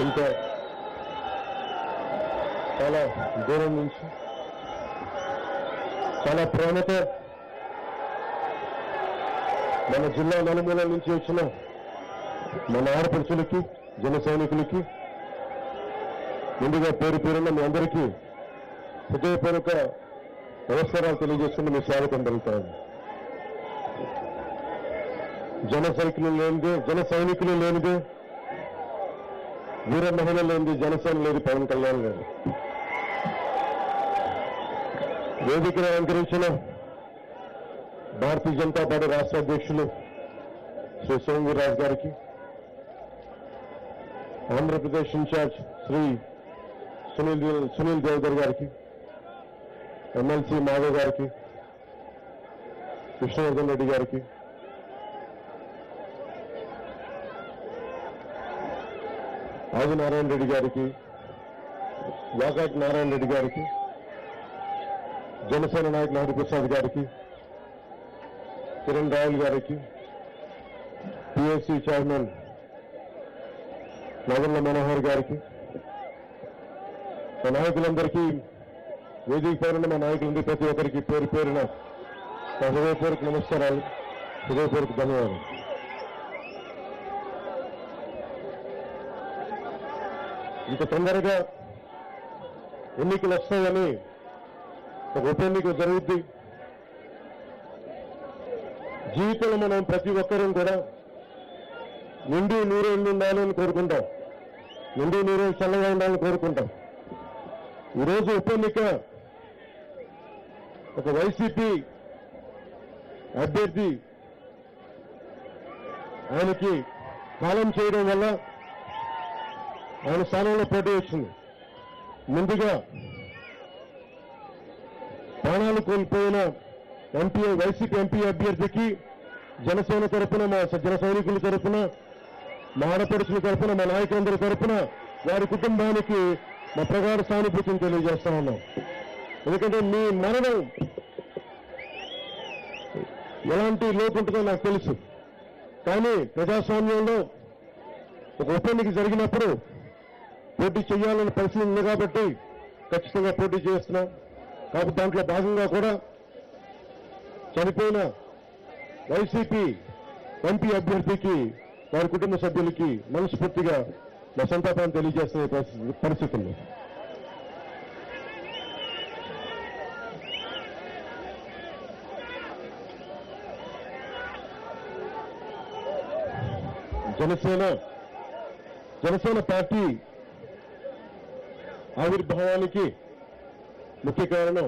ఇంకా చాలా దూరం నుంచి చాలా ప్రేమతో మన జిల్లా నలుమూలల నుంచి వచ్చిన మన ఆడపడుచులకి జన సైనికులకి ముందుగా పేరు పేరున్న మీ అందరికీ హృదయపూర్వక నమస్కారాలు తెలియజేస్తున్న మీ స్వాగతం పలుకుతాను. జన సైనికులు లేనిదే వీర మహిళ లేనిది జనసేన లేదు పవన్ కళ్యాణ్ గారు. వేదికను అలంకరించిన భారతీయ జనతా పార్టీ రాష్ట్ర అధ్యక్షులు శ్రీ సోమవీర్రాజు గారికి, ఆంధ్రప్రదేశ్ ఇన్ఛార్జ్ శ్రీ సునీల్ దేవధర్ గారికి, ఎమ్మెల్సీ మాధవ్ గారికి, కృష్ణవర్ధన్ రెడ్డి గారికి, ఆదినారాయణ రెడ్డి గారికి, యాకాటి నారాయణ రెడ్డి గారికి, జనసేన నాయకులు హరిప్రసాద్ గారికి, కిరణ్ రాయల్ గారికి, పిఎస్సి చైర్మన్ నగర్ల మనోహర్ గారికి, మా నాయకులందరికీ, వేదిక పైన మా నాయకులందరికీ ప్రతి ఒక్కరికి పేరు పేరున హృదయపూర్వక నమస్కారాలు, హృదయపూర్వక ధన్యవాదాలు. ఇంత తొందరగా ఎన్నికలు వస్తాయని ఒక ఉప ఎన్నిక జరుగుద్ది. జీవితంలో మనం ప్రతి ఒక్కరూ కూడా నిండు నూరేళ్ళు ఉండాలని కోరుకుంటాం, నిండు నూరేళ్ళు చల్లగా ఉండాలని కోరుకుంటాం. ఈరోజు ఉప ఎన్నిక ఒక వైసీపీ అభ్యర్థి ఆయనకి కాలం చేయడం వల్ల ఆయన స్థానంలో పోటీ వచ్చింది. ముందుగా ప్రాణాలు కోల్పోయిన వైసీపీ ఎంపీ అభ్యర్థికి జనసేన తరఫున, మా జన సైనికుల తరఫున, మా ఆడపడుచుల తరఫున, మా నాయకులందరి తరఫున వారి కుటుంబానికి మా ప్రగాఢ సానుభూతిని తెలియజేస్తా ఉన్నాం. ఎందుకంటే మీ మరణం ఎలాంటి లోటు ఉంటుందో నాకు తెలుసు. కానీ ప్రజాస్వామ్యంలో ఒక ఉప ఎన్నిక జరిగినప్పుడు పోటీ చేయాలని పరిస్థితి ఉంది కాబట్టి ఖచ్చితంగా పోటీ చేస్తున్నాం. కాబట్టి దాంట్లో భాగంగా కూడా చనిపోయిన వైసీపీ ఎంపీ అభ్యర్థికి, వారి కుటుంబ సభ్యులకి మనస్ఫూర్తిగా మా సంతాపాన్ని తెలియజేస్తున్న పరిస్థితుల్లో జనసేన పార్టీ ఆవిర్భావానికి ముఖ్య కారణం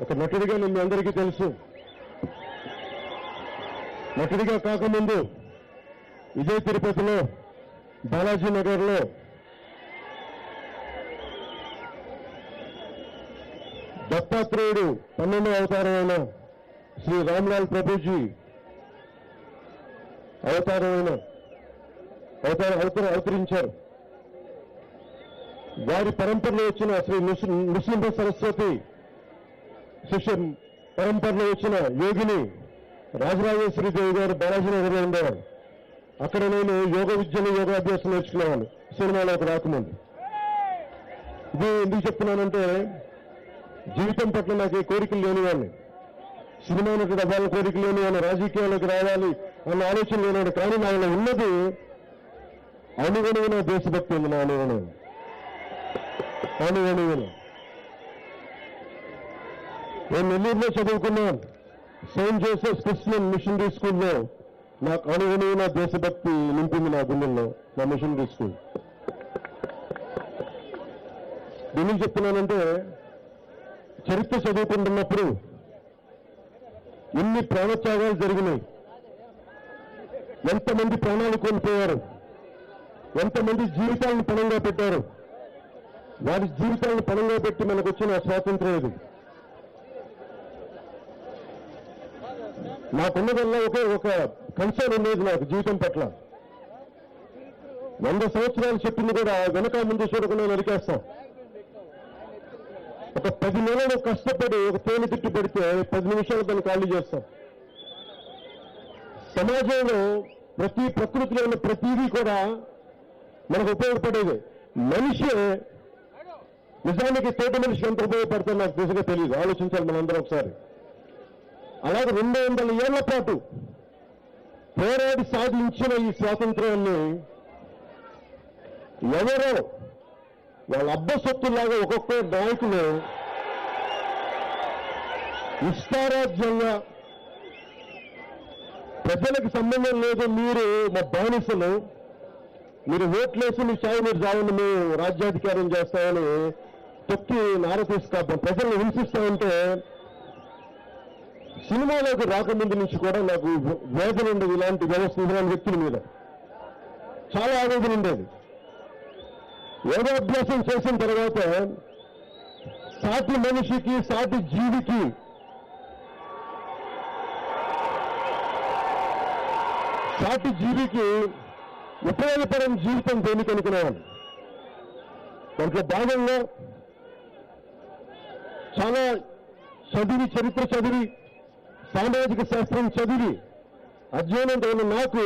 ఒక నటుడిగా మీ అందరికీ తెలుసు. నటుడిగా కాకముందు ఇదే తిరుపతిలో బాలాజీ నగర్లో దత్తాత్రేయుడు 12వ అవతారమైన శ్రీ రామ్లాల్ ప్రభుజీ అవతరించారు. వారి పరంపరలో వచ్చిన శ్రీ నృసింహ సరస్వతి శిష్య పరంపరలో వచ్చిన యోగిని రాజరాజేశ్వరీదేవి గారు బాలాజీ నగర్లో ఉండేవారు. అక్కడ నేను యోగ విద్యను, యోగాభ్యాసం నేర్చుకునేవాను సినిమాలోకి రాకముందు. ఇది ఎందుకు చెప్తున్నానంటే, జీవితం పట్ల నాకు కోరికలు లేనివాడిని, సినిమాలకు అవ్వాలని కోరికలు లేనివాడిని, రాజకీయాలకు రావాలి అన్న ఆలోచన లేనివాడు. కానీ నాలో ఉన్నది అణువణువున దేశభక్తి ఉంది. నా అణువణువున నేను నెల్లూరులో చదువుకున్నాను. సెయింట్ జోసెఫ్ క్రిస్టియన్ మిషనరీ స్కూల్లో నాకు అణువణువున దేశభక్తి నింపింది నా గుండెల్లో, నా మిషనరీ స్కూల్. ఎందుకు చెప్తున్నానంటే, చరిత్ర చదువుకుంటున్నప్పుడు ఎన్ని ప్రాణత్యాగాలు జరిగినాయి, ఎంతమంది ప్రాణాలు కోల్పోయారు, ఎంతమంది జీవితాలను పణంగా పెట్టారు. వారి జీవితాలను పణంగా పెట్టి మనకు వచ్చిన స్వాతంత్ర్యం ఇది. నాకున్నదల్లా ఒక కన్సర్న్ ఉండేది నాకు జీవితం పట్ల. 100 సంవత్సరాలు చెప్పింది కూడా వెనక ముందు చూడకుండా నరికేస్తాం. ఒక 10 నెలలు కష్టపడి ఒక తేనె తిట్టు పెడితే 10 నిమిషాలు దాన్ని ఖాళీ చేస్తాం. సమాజంలో ప్రకృతిలో ఉన్న ప్రతిదీ కూడా మనకు ఉపయోగపడేది. మనిషి నిజానికి తోటి మనిషికి ఎంత ఉపయోగపడుతుందో నాకు నిజంగా తెలియదు. ఆలోచించాలి మనందరం ఒకసారి. అలాగే 200 ఏళ్ల పాటు పోరాడి సాధించిన ఈ స్వాతంత్రాన్ని ఎవరో వాళ్ళ అబ్బ సొత్తులాగా ఒక్కొక్క నాయకులు ఇష్టారాజ్యంగా ప్రజలకు సంబంధం లేదు, మీరు మా బానిసలు, మీరు ఓట్లేసి మీ చాయ్ మీరు చావని మేము రాజ్యాధికారం చేస్తామని తొక్కి నార తీసుకొద్దాం, ప్రజల్ని హింసిస్తామంటే సినిమాలోకి రాకముందు నుంచి కూడా నాకు వేదన ఉండేది. ఇలాంటి వ్యవస్థ ఇలాంటి వ్యక్తుల మీద చాలా ఆవేదన ఉండేది. యోగాభ్యాసం చేసిన తర్వాత సాటి మనిషికి, సాటి జీవికి ఉపయోగపడిన జీవితం దేనికి అనుకునేవాడు. దాంట్లో భాగంగా చాలా చరిత్ర చదివి, సామాజిక శాస్త్రం చదివి అధ్యయనం అయిన నాకు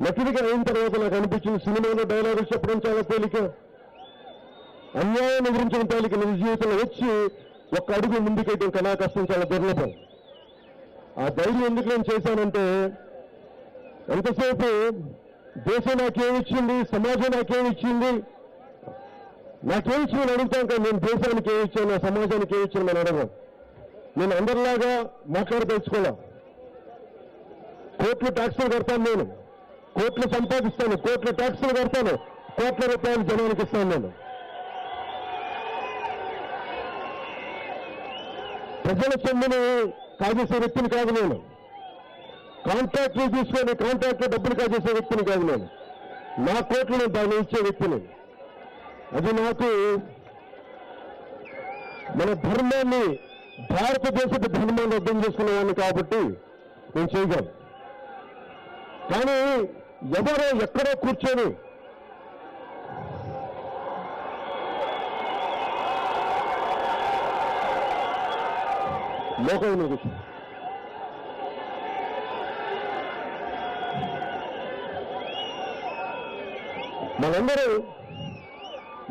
నటుడిగా అయిన తర్వాత నాకు అనిపించింది, సినిమాలో డైలాగులు చెప్పడం చాలా తేలిక, అన్యాయం ఎదిరించడం తేలిక, నిజ జీవితంలో వచ్చి ఒక్క అడుగు ముందుకేయడం కన్నా కష్టం, చాలా దుర్లభం. ఆ ధైర్యం ఎందుకు నేను చేశానంటే, ఎంతసేపు దేశం నాకేమిచ్చింది, సమాజం నాకేమిచ్చింది, నాకేమిచ్చింది అడుగుతాం కానీ నేను దేశానికి ఏమిచ్చాను, నా సమాజానికి ఏమిచ్చాను నేను అడగం. నేను అందరిలాగా మాట్లాడదలుచుకోలే. కోట్లు ట్యాక్సులు కడతాను, నేను కోట్లు సంపాదిస్తాను, కోట్లు ట్యాక్సులు కడతాను, కోట్ల రూపాయలు జనానికి ఇస్తాను. నేను ప్రజల సొమ్మును కాజేసే వ్యక్తిని కాదు, నేను కాంట్రాక్టులు తీసుకొని కాంట్రాక్ట్లో డబ్బులు కాజేసే వ్యక్తిని కాదు, నేను నా కోట్లు దాన్ని ఇచ్చే వ్యక్తిని. అది నాకు మన ధర్మాన్ని, భారతదేశపు ధర్మాన్ని అర్థం చేసుకునేవాడిని కాబట్టి నేను చేయగలను. కానీ ఎవరో ఎక్కడో కూర్చొని లోకం కూర్చొని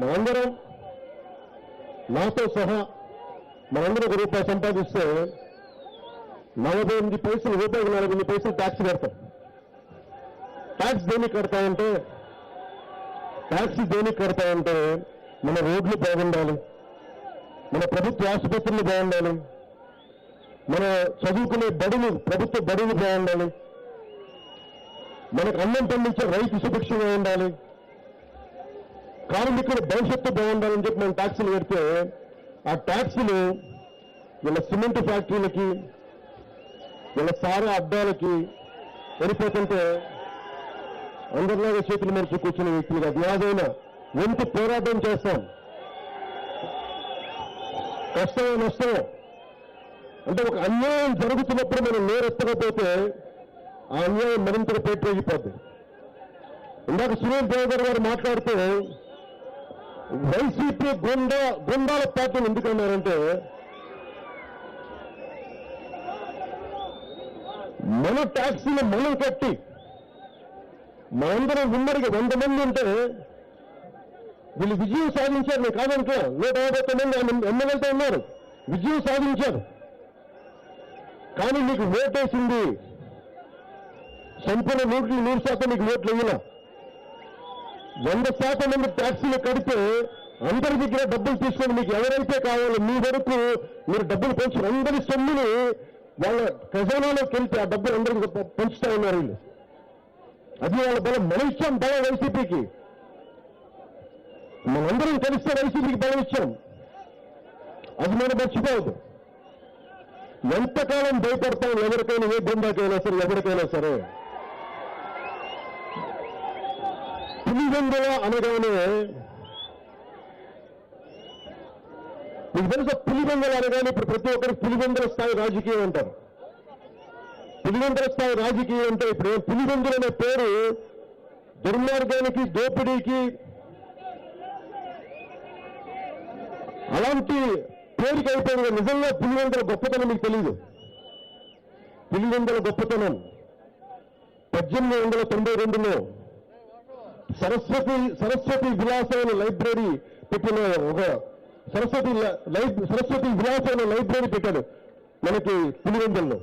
మనందరం నాతో సహా మనందరూ ₹1 సంపాదిస్తే 48 పైసలు, రూపాయికి 48 పైసలు ట్యాక్స్ కడతాం. ట్యాక్స్ దేనికి కడతామంటే మన రోడ్లు బాగుండాలి, మన ప్రభుత్వ ఆసుపత్రులు బాగుండాలి, మన చదువుకునే ప్రభుత్వ బడులు బాగుండాలి, మనకు అన్నం పండించే రైతు సుభిక్షంగా ఉండాలి, కార్మికుల భవిష్యత్తు బాగుండాలని చెప్పి మనం ట్యాక్సులు పెడితే ఆ ట్యాక్సులు వీళ్ళ సిమెంట్ ఫ్యాక్టరీలకి, వీళ్ళ సారా అడ్డాలకి వెళ్ళిపోతుంటే అందరిలాగా చేతులు మరిచి కూర్చునే వ్యక్తులు కాదు. ఏదైనా ఎంత పోరాటం చేస్తాం, కష్టమో నష్టమో. అంటే ఒక అన్యాయం జరుగుతున్నప్పుడు మనం నేరెత్తకపోతే ఆ అన్యాయం మరింతగా పేటరేగిపోద్ది. ఇందాక సునీల్ దేవ్ గారు మాట్లాడుతూ వైసీపీ గుండాల పార్టీని ఎందుకన్నారంటే, మన ట్యాక్సీలు మనం కట్టి మనందరం ఉమ్మడికి 100 మంది ఉంటే వీళ్ళు విజయం సాధించారు. నేను కాదంటే 159 ఎమ్మెల్యేలతో ఉన్నారు, విజయం సాధించారు. కానీ మీకు ఓటేసింది సంపూర్ణ 100% మీకు ఓట్లు వేయాల. 100% మంది ట్యాక్సీలు కడితే అందరి దగ్గర డబ్బులు తీసుకొని మీకు ఎవరైతే కావాలో మీ వరకు మీరు డబ్బులు పంచి అందరి సొమ్ముని వాళ్ళ ఖజానాలోకి వెళ్తే ఆ డబ్బులు అందరికీ పంచుతా ఉన్నారు వీళ్ళు. అది వాళ్ళ బలం. మనం ఇచ్చాం బలం వైసీపీకి, మనందరం కలిస్తే వైసీపీకి బలం ఇచ్చాం. అది మనం మర్చిపోవద్దు. ఎంతకాలం భయపడతాం ఎవరికైనా, ఏ బృందాకైనా సరే, ఎవరికైనా సరే. పులివెందుల అనగానే మీకు తెలుసా, పులివెందుల అనగానే ఇప్పుడు ప్రతి ఒక్కరికి పులివెందుల స్థాయి రాజకీయం అంటారు. పులివెందుల స్థాయి రాజకీయం అంటే ఇప్పుడు పులివెందులు అనే పేరు దుర్మార్గానికి, దోపిడీకి, అలాంటి పేరుకి అయిపోయింది. నిజంగా పులివెందుల గొప్పతనం మీకు తెలియదు. పులివెందుల గొప్పతనం 1892లో సరస్వతి విలాసమైన లైబ్రరీ పెట్టిన ఒక సరస్వతి విలాసమైన లైబ్రరీ పెట్టాడు మనకి పులివెందుల్లో.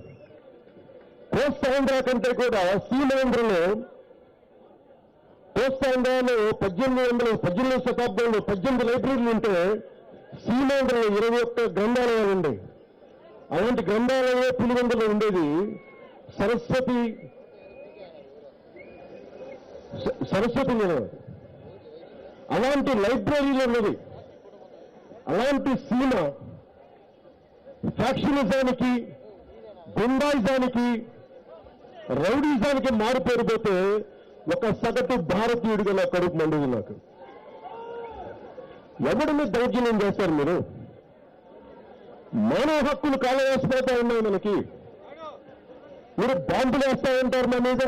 కోస్తాంధ్ర కంటే కూడా సీమాంధ్రలో కోస్తాంధ్రలో 18వ శతాబ్దంలో 18 లైబ్రరీలు ఉంటే సీమాంధ్రలో 21 గ్రంథాలయాలు ఉండేవి. అలాంటి గ్రంథాలయే పులివెందులో ఉండేది. సరస్వతి నిలయం అలాంటి లైబ్రరీలు ఉన్నది. అలాంటి సీమ ఫ్యాక్షనిజానికి, గుండాయిజానికి, రౌడీజానికి మారుపేరిపోతే ఒక సగటు భారతీయుడిగా నా కడుపు మండదు. నాకు ఎవరిని దౌర్జన్యం చేస్తారు మీరు? మానవ హక్కులు కాలవేసిపోతా ఉన్నాయి మనకి. మీరు బాంబులు వేస్తా ఉంటారు, మా మీద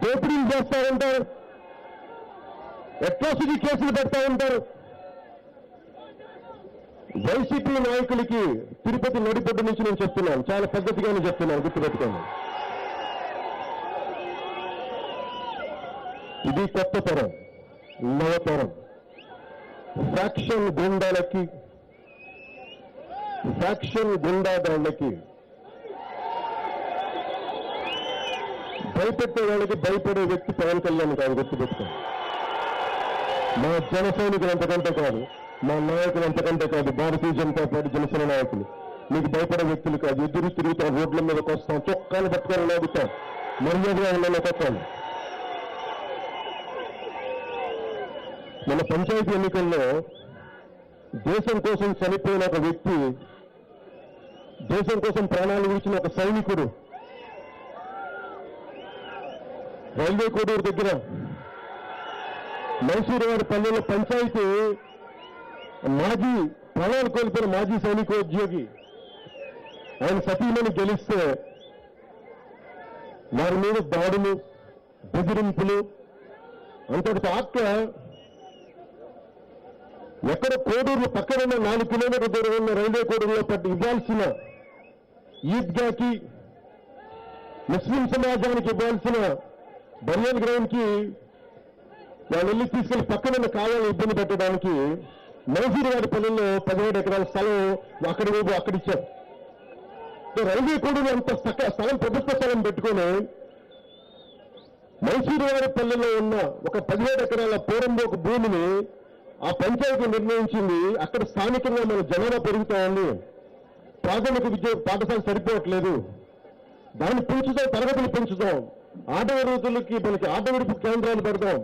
దోపిడీలు చేస్తా ఉంటారు, అట్రాసిటీ కేసులు పెడతా ఉంటారు. వైసీపీ నాయకులకి తిరుపతి నడిపొడ్డు నుంచి నేను చెప్తున్నాను, చాలా పద్ధతిగానే చెప్తున్నాను, గుర్తుపెట్టుకోండి. ఇది కొత్త తరం, నవతరం. ఫ్యాక్షన్ గుండాదాళ్ళకి భయపెట్టే వాళ్ళకి భయపడే వ్యక్తి పవన్ కళ్యాణ్ కాదు, గుర్తుపెట్టుకోండి. మా జన సైనికులు అంతకంటే కాదు, మా నాయకులు అంతకంటే కాదు, భారతీయ జనతా పార్టీ జనసేన నాయకులు మీకు భయపడే వ్యక్తులు కాదు. ఎదురు తిరుగుతాం, రోడ్ల మీదకి వస్తాం, చొక్కాలు పట్టుకొని లాగుతాం, మర్యాదగా ఉన్న కొట్టాలి. మన పంచాయతీ ఎన్నికల్లో దేశం కోసం చనిపోయిన ఒక వ్యక్తి, దేశం కోసం ప్రాణాలు విడిచిన ఒక సైనికుడు రైల్వే కోడూరు దగ్గర మైసూరు వారి పల్లెలో పంచాయతీ మాజీ ప్రాణాలు కోల్పోయిన మాజీ సైనికోద్యోగి ఆయన సతీమణి గెలిస్తే వారి మీద దాడులు, బెదిరింపులు అంతటి ఆక్క ఎక్కడ కోడూరు పక్కన 4 కిలోమీటర్ల దూరం ఉన్న రైల్వే కోడూరులో పట్టి ఇవ్వాల్సిన ఈద్గాకి, ముస్లిం సమాజానికి ఇవ్వాల్సిన బనియన్ గ్రౌండ్ కి వాళ్ళు వెళ్ళి తీసుకెళ్లి పక్కన కావాలని ఇబ్బంది పెట్టడానికి మైసూరు వారి పల్లెల్లో 17 ఎకరాల స్థలం అక్కడిచ్చారు. రైల్వే కోడూరు అంత స్థలం, ప్రభుత్వ స్థలం పెట్టుకొని మైసూరు వారి పల్లెల్లో ఉన్న ఒక 17 ఎకరాల పూరంబోకు భూమిని ఆ పంచాయతీ నిర్ణయించింది. అక్కడ స్థానికంగా మన జనాభా పెరుగుతా ఉంది, ప్రాథమిక విద్య పాఠశాల సరిపోవట్లేదు, దాన్ని పెంచుతాం, తరగతులు పెంచుతాం, ఆట విడుపులకి మనకి ఆట విడుపు కేంద్రాలు పెడదాం,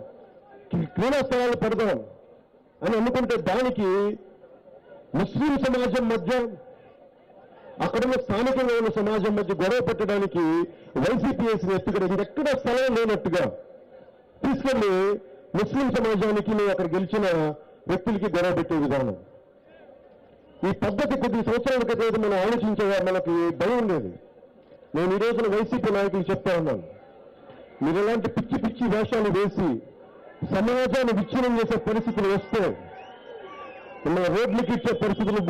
క్రీడా స్థలాలు పెడదాం అని అనుకుంటే దానికి ముస్లిం సమాజం మధ్య, అక్కడున్న స్థానికంగా ఉన్న సమాజం మధ్య గొడవ పెట్టడానికి వైసీపీ వేసిన ఎత్తుగడ ఎక్కడ స్థలం లేనట్టుగా తీసుకెళ్లి ముస్లిం సమాజానికి మేము అక్కడ గెలిచిన వ్యక్తులకి గొడవ పెట్టే విధానం. ఈ పద్ధతి కొద్ది సంవత్సరాల క్రితం మనం ఆలోచించేవారు, మనకి భయం ఉండేది. నేను ఈ రోజున వైసీపీ నాయకులు చెప్తా ఉన్నాను, మీరు ఇలాంటి పిచ్చి వేషాలు వేసి సమాజాన్ని విచ్ఛిన్నం చేసే పరిస్థితులు వస్తే మిమ్మల్ని రోడ్లకి ఇచ్చే పరిస్థితులు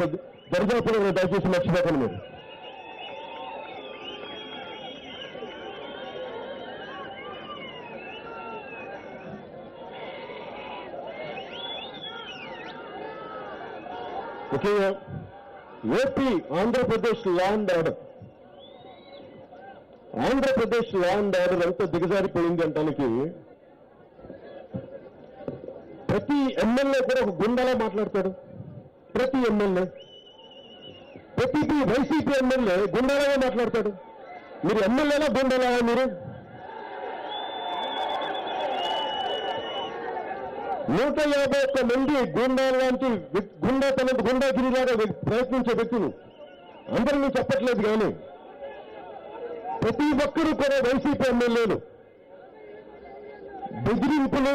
దరిదాపులను దయచేసి మర్చిపోకండి. మీరు ముఖ్యంగా AP Andhra Pradesh law and order ఎంత దిగజారిపోయింది అంటానికి ప్రతి ఎమ్మెల్యే కూడా ఒక గుండాలా మాట్లాడతాడు. ప్రతి వైసీపీ ఎమ్మెల్యే గుండాలాగా మాట్లాడతాడు. మీరు ఎమ్మెల్యేలా గుండాలా? మీరు 151 మంది గుండాల లాంటి గుండాగిరిలాగా ప్రయత్నించే వ్యక్తులు అందరినీ చెప్పట్లేదు, కానీ ప్రతి ఒక్కరూ కూడా వైసీపీ ఎమ్మెల్యేలు బెదిరింపులు,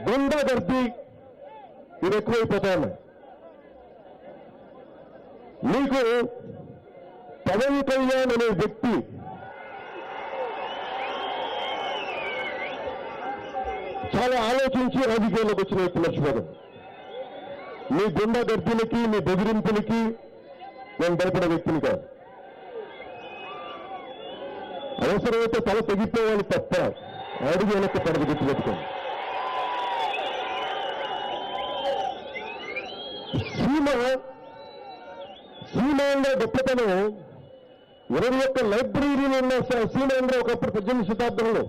గుండాగర్ది ఇవి ఎక్కువైపోతా ఉన్నాయి. మీకు పవన్ కళ్యాణ్ అనే వ్యక్తి చాలా ఆలోచించి రాజకీయాల్లోకి వచ్చిన వ్యక్తి, మర్చిపోదు. మీ గుండాగర్దులకి, మీ బెదిరింపులకి నేను భయపడే వ్యక్తిని కాదు. అవసరమైతే తల తెగిపోవాలి తప్ప అడుగు వెనక్కి పడదు, గుర్తుపెట్టుకోండి. రోజున సీమాంధ్ర గొప్పతనం 21 లైబ్రరీలు ఉన్న సీమాంధ్ర ఒకప్పుడు 18వ శతాబ్దంలో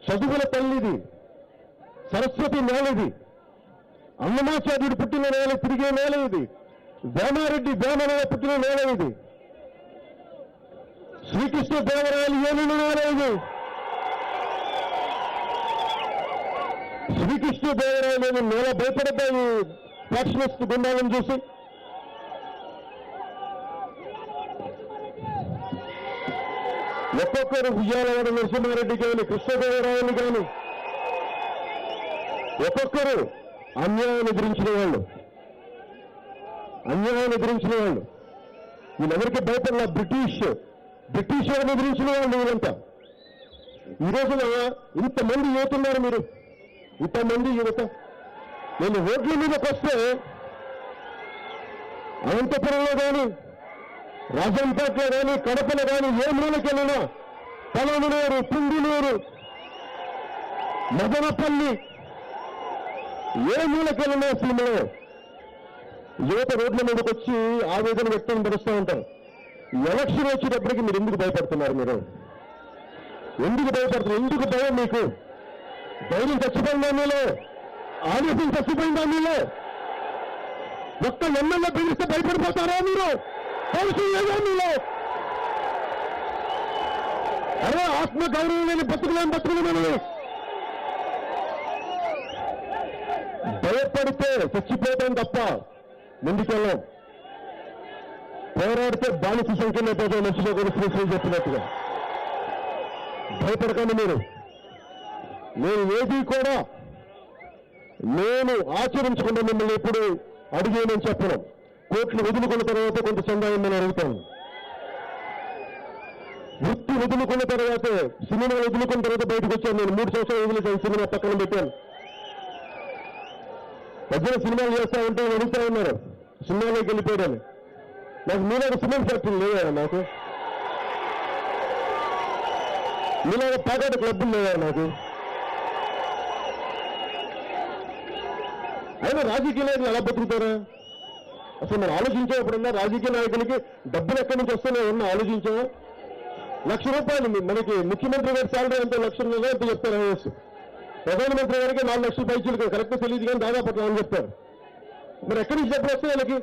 చదువుల తల్లిది, సరస్వతి నేలది, అన్నమాచార్యుడు పుట్టిన నేల, తిరిగే నేల ఇది, వేమారెడ్డి వేమన పుట్టిన నేల ఇది, శ్రీకృష్ణ దేవరాయలు ఏలిన నేల ఇది, శ్రీకృష్ణ దేవరాయలు నేల భయపడతాయి ఫ్యాక్షనిస్ట్ గుండాలను చూసి. ఒక్కొక్కరు ఉయ్యాలవాడ నరసింహారెడ్డి కానీ, కృష్ణదేవరాయలు కానీ, ఒక్కొక్కరు అన్యాయాన్ని ఎదిరించిన వాళ్ళు, వీళ్ళెవరికి భయపడిన బ్రిటిష్ వారిని ఎదిరించిన వాళ్ళు వీళ్ళంతా. ఈ రోజున ఇంతమంది యువత ఉన్నారు, మీరు ఇంతమంది యువత. నేను రోడ్ల మీదకి వస్తే అనంతపురంలో కానీ, రాజంపేటలో కానీ, కడపలో కానీ, ఏ మూలకెళ్ళినా, పొలమునూరు, పుంగునూరు, మదనపల్లి, ఏ మూలకెళ్ళినా సీమలో యువత రోడ్ల మీదకి వచ్చి ఆవేదన వ్యక్తం పరుస్తూ ఉంటారు. ఎలక్షన్ వచ్చేటప్పటికి మీరు ఎందుకు భయపడుతున్నారు? మీరు ఎందుకు భయపడుతున్నారు? ఎందుకు భయం మీకు? ధైర్యం చచ్చిపోయిందా మీలో? ఆవేశం చచ్చిపోయిందా మీలో? ఒక్క ఎమ్మెల్యే పిలిస్తే భయపడిపోతారా మీరు? పౌరుషం లేదా మీలో? అరే ఆత్మ గౌరవం లేని బతుకులేమని భయపడితే చచ్చిపోతాం తప్ప ముందుకెళ్ళాం. పోరాడితే బానిస సంఖ్యలో పోతే మనిషిలో కూడా శ్రీ చెప్పినట్టుగా భయపడకండి మీరు. నేను ఏది కూడా నేను ఆచరించకుండా మిమ్మల్ని ఎప్పుడు అడిగేయమని చెప్పను. కోట్లు వదులుకున్న తర్వాత కొంత చందాయమని అడుగుతాను. వృత్తి వదులుకున్న తర్వాత, సినిమా వదులుకున్న తర్వాత బయటకు వచ్చాను. నేను 3 సంవత్సరాలు వదిలేసాను, సినిమా పక్కన పెట్టాను. మధ్యలో సినిమాలు చేస్తా ఉంటే అడుగుతా ఉన్నారు, సినిమాలోకి వెళ్ళిపోయాను. నాకు మీలాగా సిమెంట్ ఫ్యాక్టరీ లేదా? నాకు మీలాగా ప్యాకెట్ క్లబ్బులు లేదా? నాకు అయినా రాజకీయ నాయకులు ఎలా బతుకుతారా? అసలు మనం ఆలోచించేప్పుడన్నా రాజకీయ నాయకులకి డబ్బులు ఎక్కడి నుంచి వస్తున్నాయి ఉన్నా ఆలోచించామా? ₹1,00,000 మనకి ముఖ్యమంత్రి గారి శాలరీ అంతా ₹1,00,000 ఎంత చెప్తారు. ఐఏఎస్ ప్రధానమంత్రి గారికి 4 లక్షల పైచీలు కరెక్ట్ తెలియదు కానీ దాదాపు అని చెప్తారు. మరి ఎక్కడి నుంచి డబ్బులు వస్తాయి వాళ్ళకి?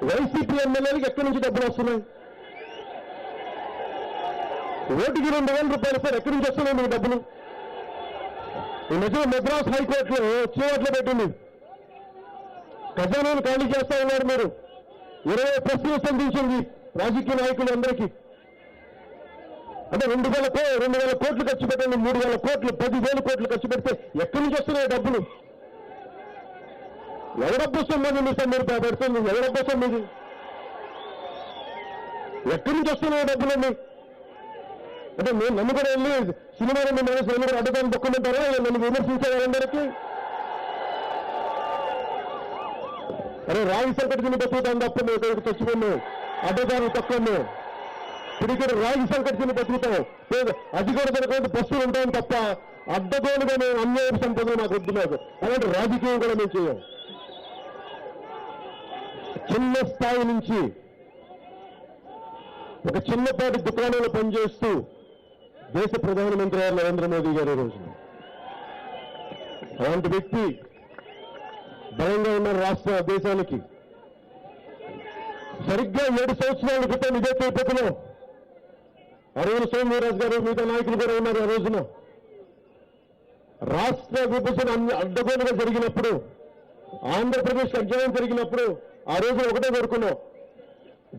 వైసీపీ ఎమ్మెల్యేలకు ఎక్కడి నుంచి డబ్బులు వస్తున్నాయి? ఓటుకి ₹2,000 సార్, ఎక్కడి నుంచి వస్తున్నాయి మీకు డబ్బులు? ఈ మధ్యలో మద్రాస్ హైకోర్టులో చీవట్లు పెట్టింది, ఖజానాను ఖాళీ చేస్తా ఉన్నారు మీరు. 20 ప్రశ్నలు సంధించింది రాజకీయ నాయకులు అందరికీ. అంటే 2,000 కోట్లు ఖర్చు పెట్టండి, 3,000 కోట్లు, 10,000 కోట్లు ఖర్చు పెడితే ఎక్కడి నుంచి వస్తున్నాయి డబ్బులు? ఎవడబ్బు వస్తుంది మీరు పెడుతుంది? ఎవడబ్బు వస్తుంది మీది? ఎక్కడి నుంచి వస్తున్నాయి డబ్బులన్నీ? అంటే నేను నన్ను కూడా వెళ్ళి సినిమాలో మేము అడ్డదాన్ని దొక్కుమంటారా నన్ను విమర్శించే వాళ్ళందరికీ? అరే రాగి సంకటి కింద బతుకుతాం తప్ప మేము చచ్చిపోయాము, అడ్డదారులు తక్కువ పిడికిన రాగి సంకటి కింద బతుకుతాం. అది కూడా దొరకకుండా బస్సులు ఉంటాం తప్ప అడ్డగోలుగా మేము అన్యాయ సంపదలు మాకు వద్దు. మాకు అలాంటి రాజకీయం కూడా మేము చేయం. చిన్న స్థాయి నుంచి ఒక చిన్నపాటి దుకాణంలో పనిచేస్తూ దేశ ప్రధానమంత్రి నరేంద్ర మోదీ గారు రోజున అలాంటి వ్యక్తి బలంగా ఉన్న రాష్ట్ర దేశానికి. సరిగ్గా 7 సంవత్సరాల క్రితం ఇదే తిరుపతిలో అరవింద్ సోమవీరాజు గారు మిగతా నాయకులు కూడా ఉన్నారు. ఆ రోజున రాష్ట్ర విభజన అడ్డగోలుగా జరిగినప్పుడు, ఆంధ్రప్రదేశ్ అధ్యయనం జరిగినప్పుడు ఆ రోజు ఒకటే కోరుకున్నాం,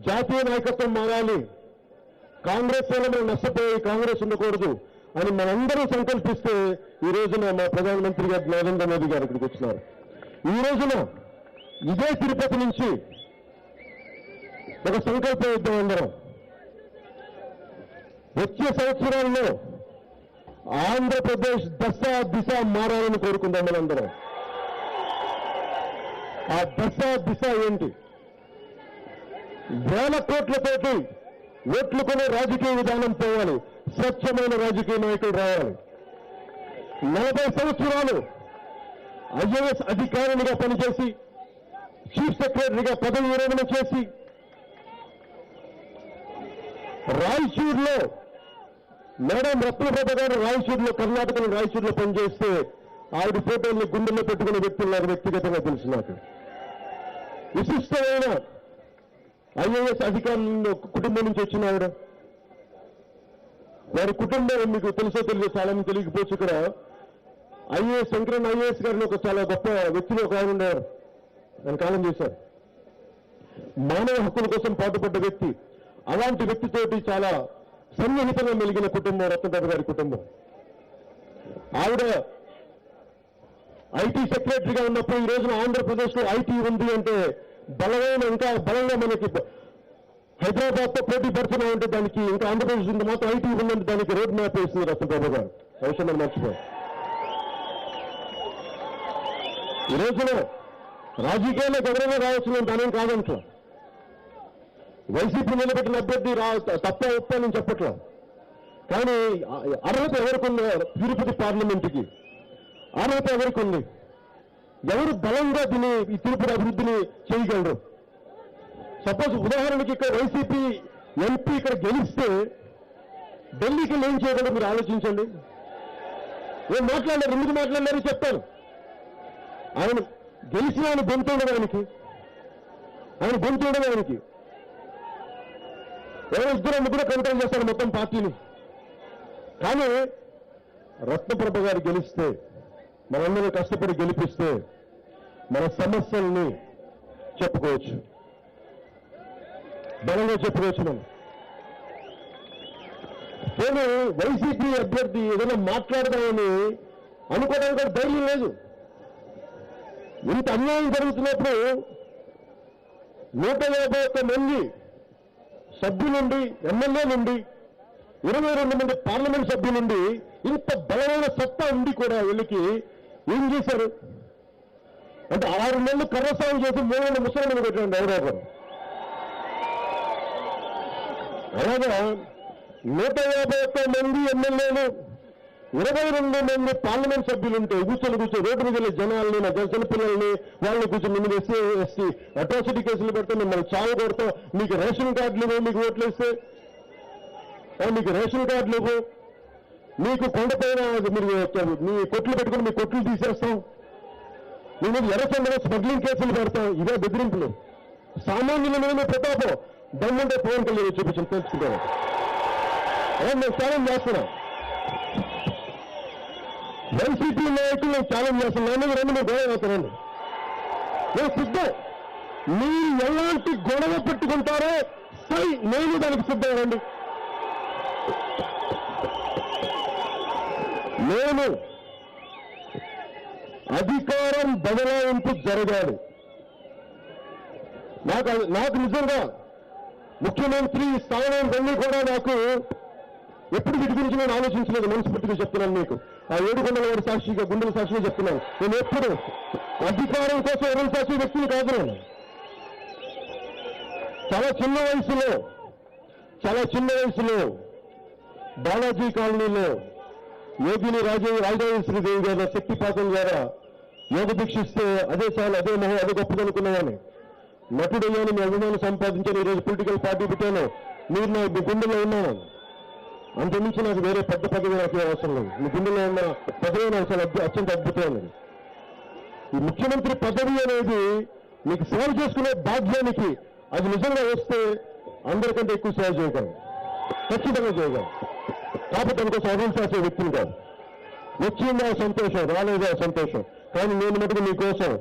జాతీయ నాయకత్వం మారాలి, కాంగ్రెస్ వల్ల మనం నష్టపోయి కాంగ్రెస్ ఉండకూడదు అని మనందరూ సంకల్పిస్తే ఈ రోజున మా ప్రధానమంత్రి గారు నరేంద్ర మోదీ గారు ఇక్కడికి వచ్చినారు. ఈ రోజున ఇదే తిరుపతి నుంచి ఒక సంకల్పం ఇద్దాం అందరం. వచ్చే సంవత్సరాల్లో ఆంధ్రప్రదేశ్ దశ దిశ మారాలని కోరుకుందాం మనందరం. ఆ దశ దిశ ఏంటి? 1000 కోట్లతోటి ఓట్లు కొనే రాజకీయ విధానం పోవాలి, స్వచ్ఛమైన రాజకీయ నాయకులు రావాలి. 40 సంవత్సరాలు ఐఏఎస్ అధికారులుగా పనిచేసి చీఫ్ సెక్రటరీగా పదవి విరమణ చేసి రాయచూరులో మేడం రత్నప్రభ గారు రాయచూరులో కర్ణాటకలో రాయచూరులో పనిచేస్తే ఆవిడ ఫోటోల్ని గుండెల్లో పెట్టుకునే వ్యక్తులు నాకు వ్యక్తిగతంగా తెలుసు. నాకు విశిష్టమైన ఐఏఎస్ అధికారుల కుటుంబం నుంచి వచ్చిన ఆవిడ. వారి కుటుంబం మీకు తెలుసో తెలియదు, చాలా మంది తెలియకపోవచ్చు. ఇక్కడ ఐఏఎస్ శంకరన్ ఐఏఎస్ గారిని ఒక చాలా గొప్ప వ్యక్తిలో ఒక ఆయన ఉండేవారు, ఆయన కాలం చేశారు. మానవ హక్కుల కోసం పాటుపడ్డ వ్యక్తి. అలాంటి వ్యక్తితోటి చాలా సన్నిహితంగా మెలిగిన కుటుంబం రత్నప్రభ గారి కుటుంబం. ఆవిడ ఐటీ సెక్రటరీగా ఉన్నప్పుడు ఈ రోజున ఆంధ్రప్రదేశ్ లో ఐటీ ఉంది అంటే బలమైన, ఇంకా బలంగా మనకి హైదరాబాద్ తో పోటీ పడుతున్నామంటే దానికి ఇంకా ఆంధ్రప్రదేశ్ ఉంది మాత్రం ఐటీ ఉందంటే దానికి రోడ్ మ్యాప్ వేసింది రత్నప్రభ గారు. అవసరం మనం మర్చిపోయాం. ఈ రోజున రాజకీయాల్లో ఎవరైనా రావచ్చు, నేను దానేం కాదంటా. వైసీపీ నిలబెట్టిన అభ్యర్థి తప్ప ఒప్ప నేను చెప్పట్లా. కానీ అర్హత ఎవరికి ఉంది? తిరుపతి పార్లమెంటుకి అర్హత ఎవరికి ఉంది? ఎవరు బలంగా దీన్ని ఈ తిరుపతి అభివృద్ధిని చేయగలరు? సపోజ్ ఉదాహరణకి ఇక్కడ వైసీపీ ఎంపీ ఇక్కడ గెలిస్తే ఢిల్లీకి ఏం చేయగలరు మీరు ఆలోచించండి. ఏం మాట్లాడారు, ఎందుకు మాట్లాడారు చెప్తాను. ఆయన గెలిచిన ఆయన గొంతు ఉండదు ఆయనకి, ఆయన గొంతు ఉండదు ఆయనకి. ఎవరో ఇద్దరు ముగ్గురు కంట్రోల్ చేస్తారు మొత్తం పార్టీని. కానీ రత్నప్రభ గారు గెలిస్తే, మనందరూ కష్టపడి గెలిపిస్తే మన సమస్యల్ని చెప్పుకోవచ్చు, బలంగా చెప్పుకోవచ్చు. మనం నేను వైసీపీ అభ్యర్థి ఏదైనా మాట్లాడదామని అనుకోవడానికి కూడా ధైర్యం లేదు. ఇంత అన్యాయం జరుగుతున్నప్పుడు 151 మంది సభ్యులుండి, ఎమ్మెల్యే నుండి 22 మంది పార్లమెంట్ సభ్యులుండి, ఇంత బలమైన సత్తా ఉండి కూడా వీళ్ళకి ఏం చేశారు అంటే 6 నెలలు కర్రసాగు చేసి 300 ముసలిని పెట్టండి ఎవరో. అలాగా 151 మంది ఎమ్మెల్యేలు, 22 మంది పార్లమెంట్ సభ్యులుంటే కూర్చొని రోడ్డు మీద జనాల్ని, నా చిన్నపిల్లల్ని వాళ్ళని కూర్చొని మీద ఎస్సీ ఎస్టీ అట్రాసిటీ కేసులు పెడితే మిమ్మల్ని చావు కొడతాం, మీకు రేషన్ కార్డులు ఇవ్వు, మీకు ఓట్లు వేస్తే మీకు రేషన్ కార్డులు ఇవ్వు, మీకు కొండపైన మీరు మీ కొట్లు పెట్టుకుని మీ కొట్లు తీసేస్తాం, మీ మీద ఎర్రచందన స్మగ్లింగ్ కేసులు పెడతాం. ఇదే బెదిరింపులు. సామాన్యుల మీద ప్రతాపం దమ్ముంటే పవన్ కళ్యాణ్ చూపించండి, తెలుసుకుంటాను. నేను ఛాలెంజ్ చేస్తున్నాను. వైసీపీ నాయకులు నేను ఛాలెంజ్ చేస్తున్నాను. నేను 2-3 గొడవ అవుతానండి. నేను సిద్ధం. మీరు ఎలాంటి గొడవ పెట్టుకుంటారో సై, నేను దానికి సిద్ధం రండి. నేను అధికారం బదలాయింపు జరగాలి. నాకు నిజంగా ముఖ్యమంత్రి స్థానం వెళ్ళి కూడా నాకు ఎప్పుడు వీటి గురించి నేను ఆలోచించలేదు. మనస్ఫూర్తిగా చెప్తున్నాను మీకు. ఆ 7 కొండల వారి సాక్షిగా, గుండెల సాక్షిగా చెప్తున్నాను. నేను ఎప్పుడు అధికారం కోసం ఎవరి సాక్షి వ్యక్తిని కాదు. నేను చాలా చిన్న వయసులో బాలాజీ కాలనీలో యోగిని రాజరాజేశ్వరీదేవి గారి శక్తిపాతం ద్వారా యోగ దీక్షిస్తే అదే చాలు, అదే మొహం, అదే గొప్పదనుకున్నాను. నటుడయ్యాను, మీ అభిమానం సంపాదించాను, ఈరోజు పొలిటికల్ పార్టీ పెట్టాను, మీరు నా గుండెలో ఉన్నాను. అంతమించి నాకు వేరే పెద్ద పదవి నాకు అవసరం లేదు. మీ గుండెలో ఉన్న పదవి నాకు చాలా అత్యంత అద్భుతమైనది. ఈ ముఖ్యమంత్రి పదవి అనేది మీకు సేవ చేసుకునే భాగ్యానికి అది నిజంగా వస్తే అందరికంటే ఎక్కువ సేవ చేయగలను, ఖచ్చితంగా చేయగలను. కాకపోతే అందుకోసం అభివృద్ధి వ్యక్తిని కాదు. వచ్చిందా సంతోషం, రాలేదా సంతోషం. కానీ నేను మటుకు మీకోసం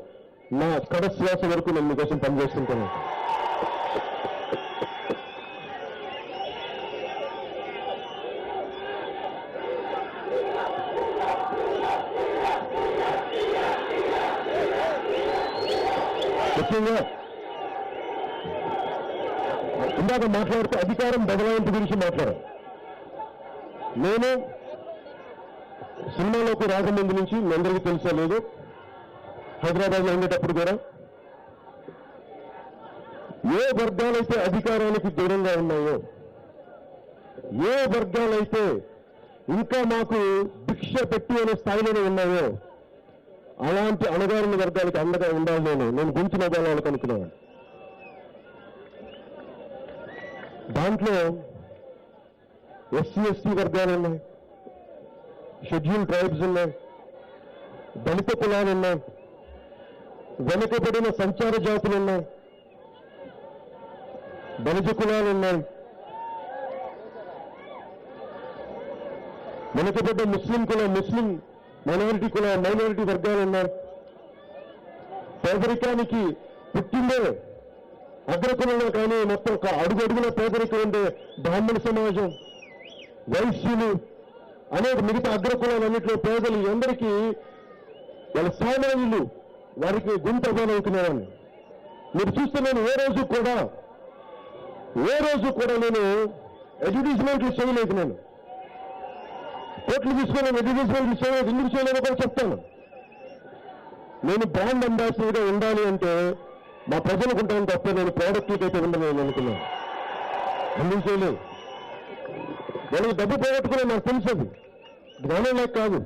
నా కడశ్వాస వరకు నేను మీకోసం పనిచేస్తుంటాను. ముఖ్యంగా ఇందాక మాట్లాడుతూ అధికారం బదలాయింపు గురించి మాట్లాడారు. నేను సినిమాలోకి రాకముందు నుంచి మీ అందరికీ తెలుసా లేదు, హైదరాబాద్లో ఉండేటప్పుడు కూడా ఏ వర్గాలైతే అధికారానికి దూరంగా ఉన్నాయో, ఏ వర్గాలైతే ఇంకా మాకు భిక్ష పెట్టి అనే స్థాయిలోనే ఉన్నాయో అలాంటి అణగారిన వర్గాలకి అండగా ఉండాలి. నేను గొంతు నవ్వాలని అనుకున్నాను. దాంట్లో ఎస్సీ ఎస్టీ వర్గాలు ఉన్నాయి, షెడ్యూల్ ట్రైబ్స్ ఉన్నాయి, దళిత కులాలు ఉన్నాయి, వెనుకబడిన సంచార జాతులు ఉన్నాయి, బలిజ కులాలు ఉన్నాయి, వెనుకబడ్డ ముస్లిం మైనారిటీ వర్గాలు ఉన్నాయి. పేదరికానికి పుట్టిందే అగ్రకులంలో కానీ మొత్తం ఒక అడుగడుగున పేదరికం ఉండే బ్రాహ్మణ సమాజం, వైశ్యులు అనేక మిగతా అగ్రకులాలన్నింటిలో పేదలు అందరికీ వాళ్ళ సామాన్యులు వారికి గుంత అవ్వాలనుకునేవాడిని. మీరు చూస్తే నేను ఏ రోజు కూడా నేను అడ్వర్టైజ్మెంట్లు చేయలేదు. నేను కోట్లు తీసుకొని అడ్వర్టైజ్మెంట్లు చేయలేదు. ఎందుకు చేయలేదో కూడా చెప్తాను. నేను బ్రాండ్ అంబాసిడర్గా ఉండాలి అంటే మా ప్రజలకు ఉంటాను తప్ప నేను ప్రోడక్ట్లకి అయితే ఉండను నేను అనుకున్నాను. ఎందుకు చేయలేదు? నేను డబ్బు పోగొట్టుకునే నాకు తెలుసు. అది జ్ఞానం లేక కాదు,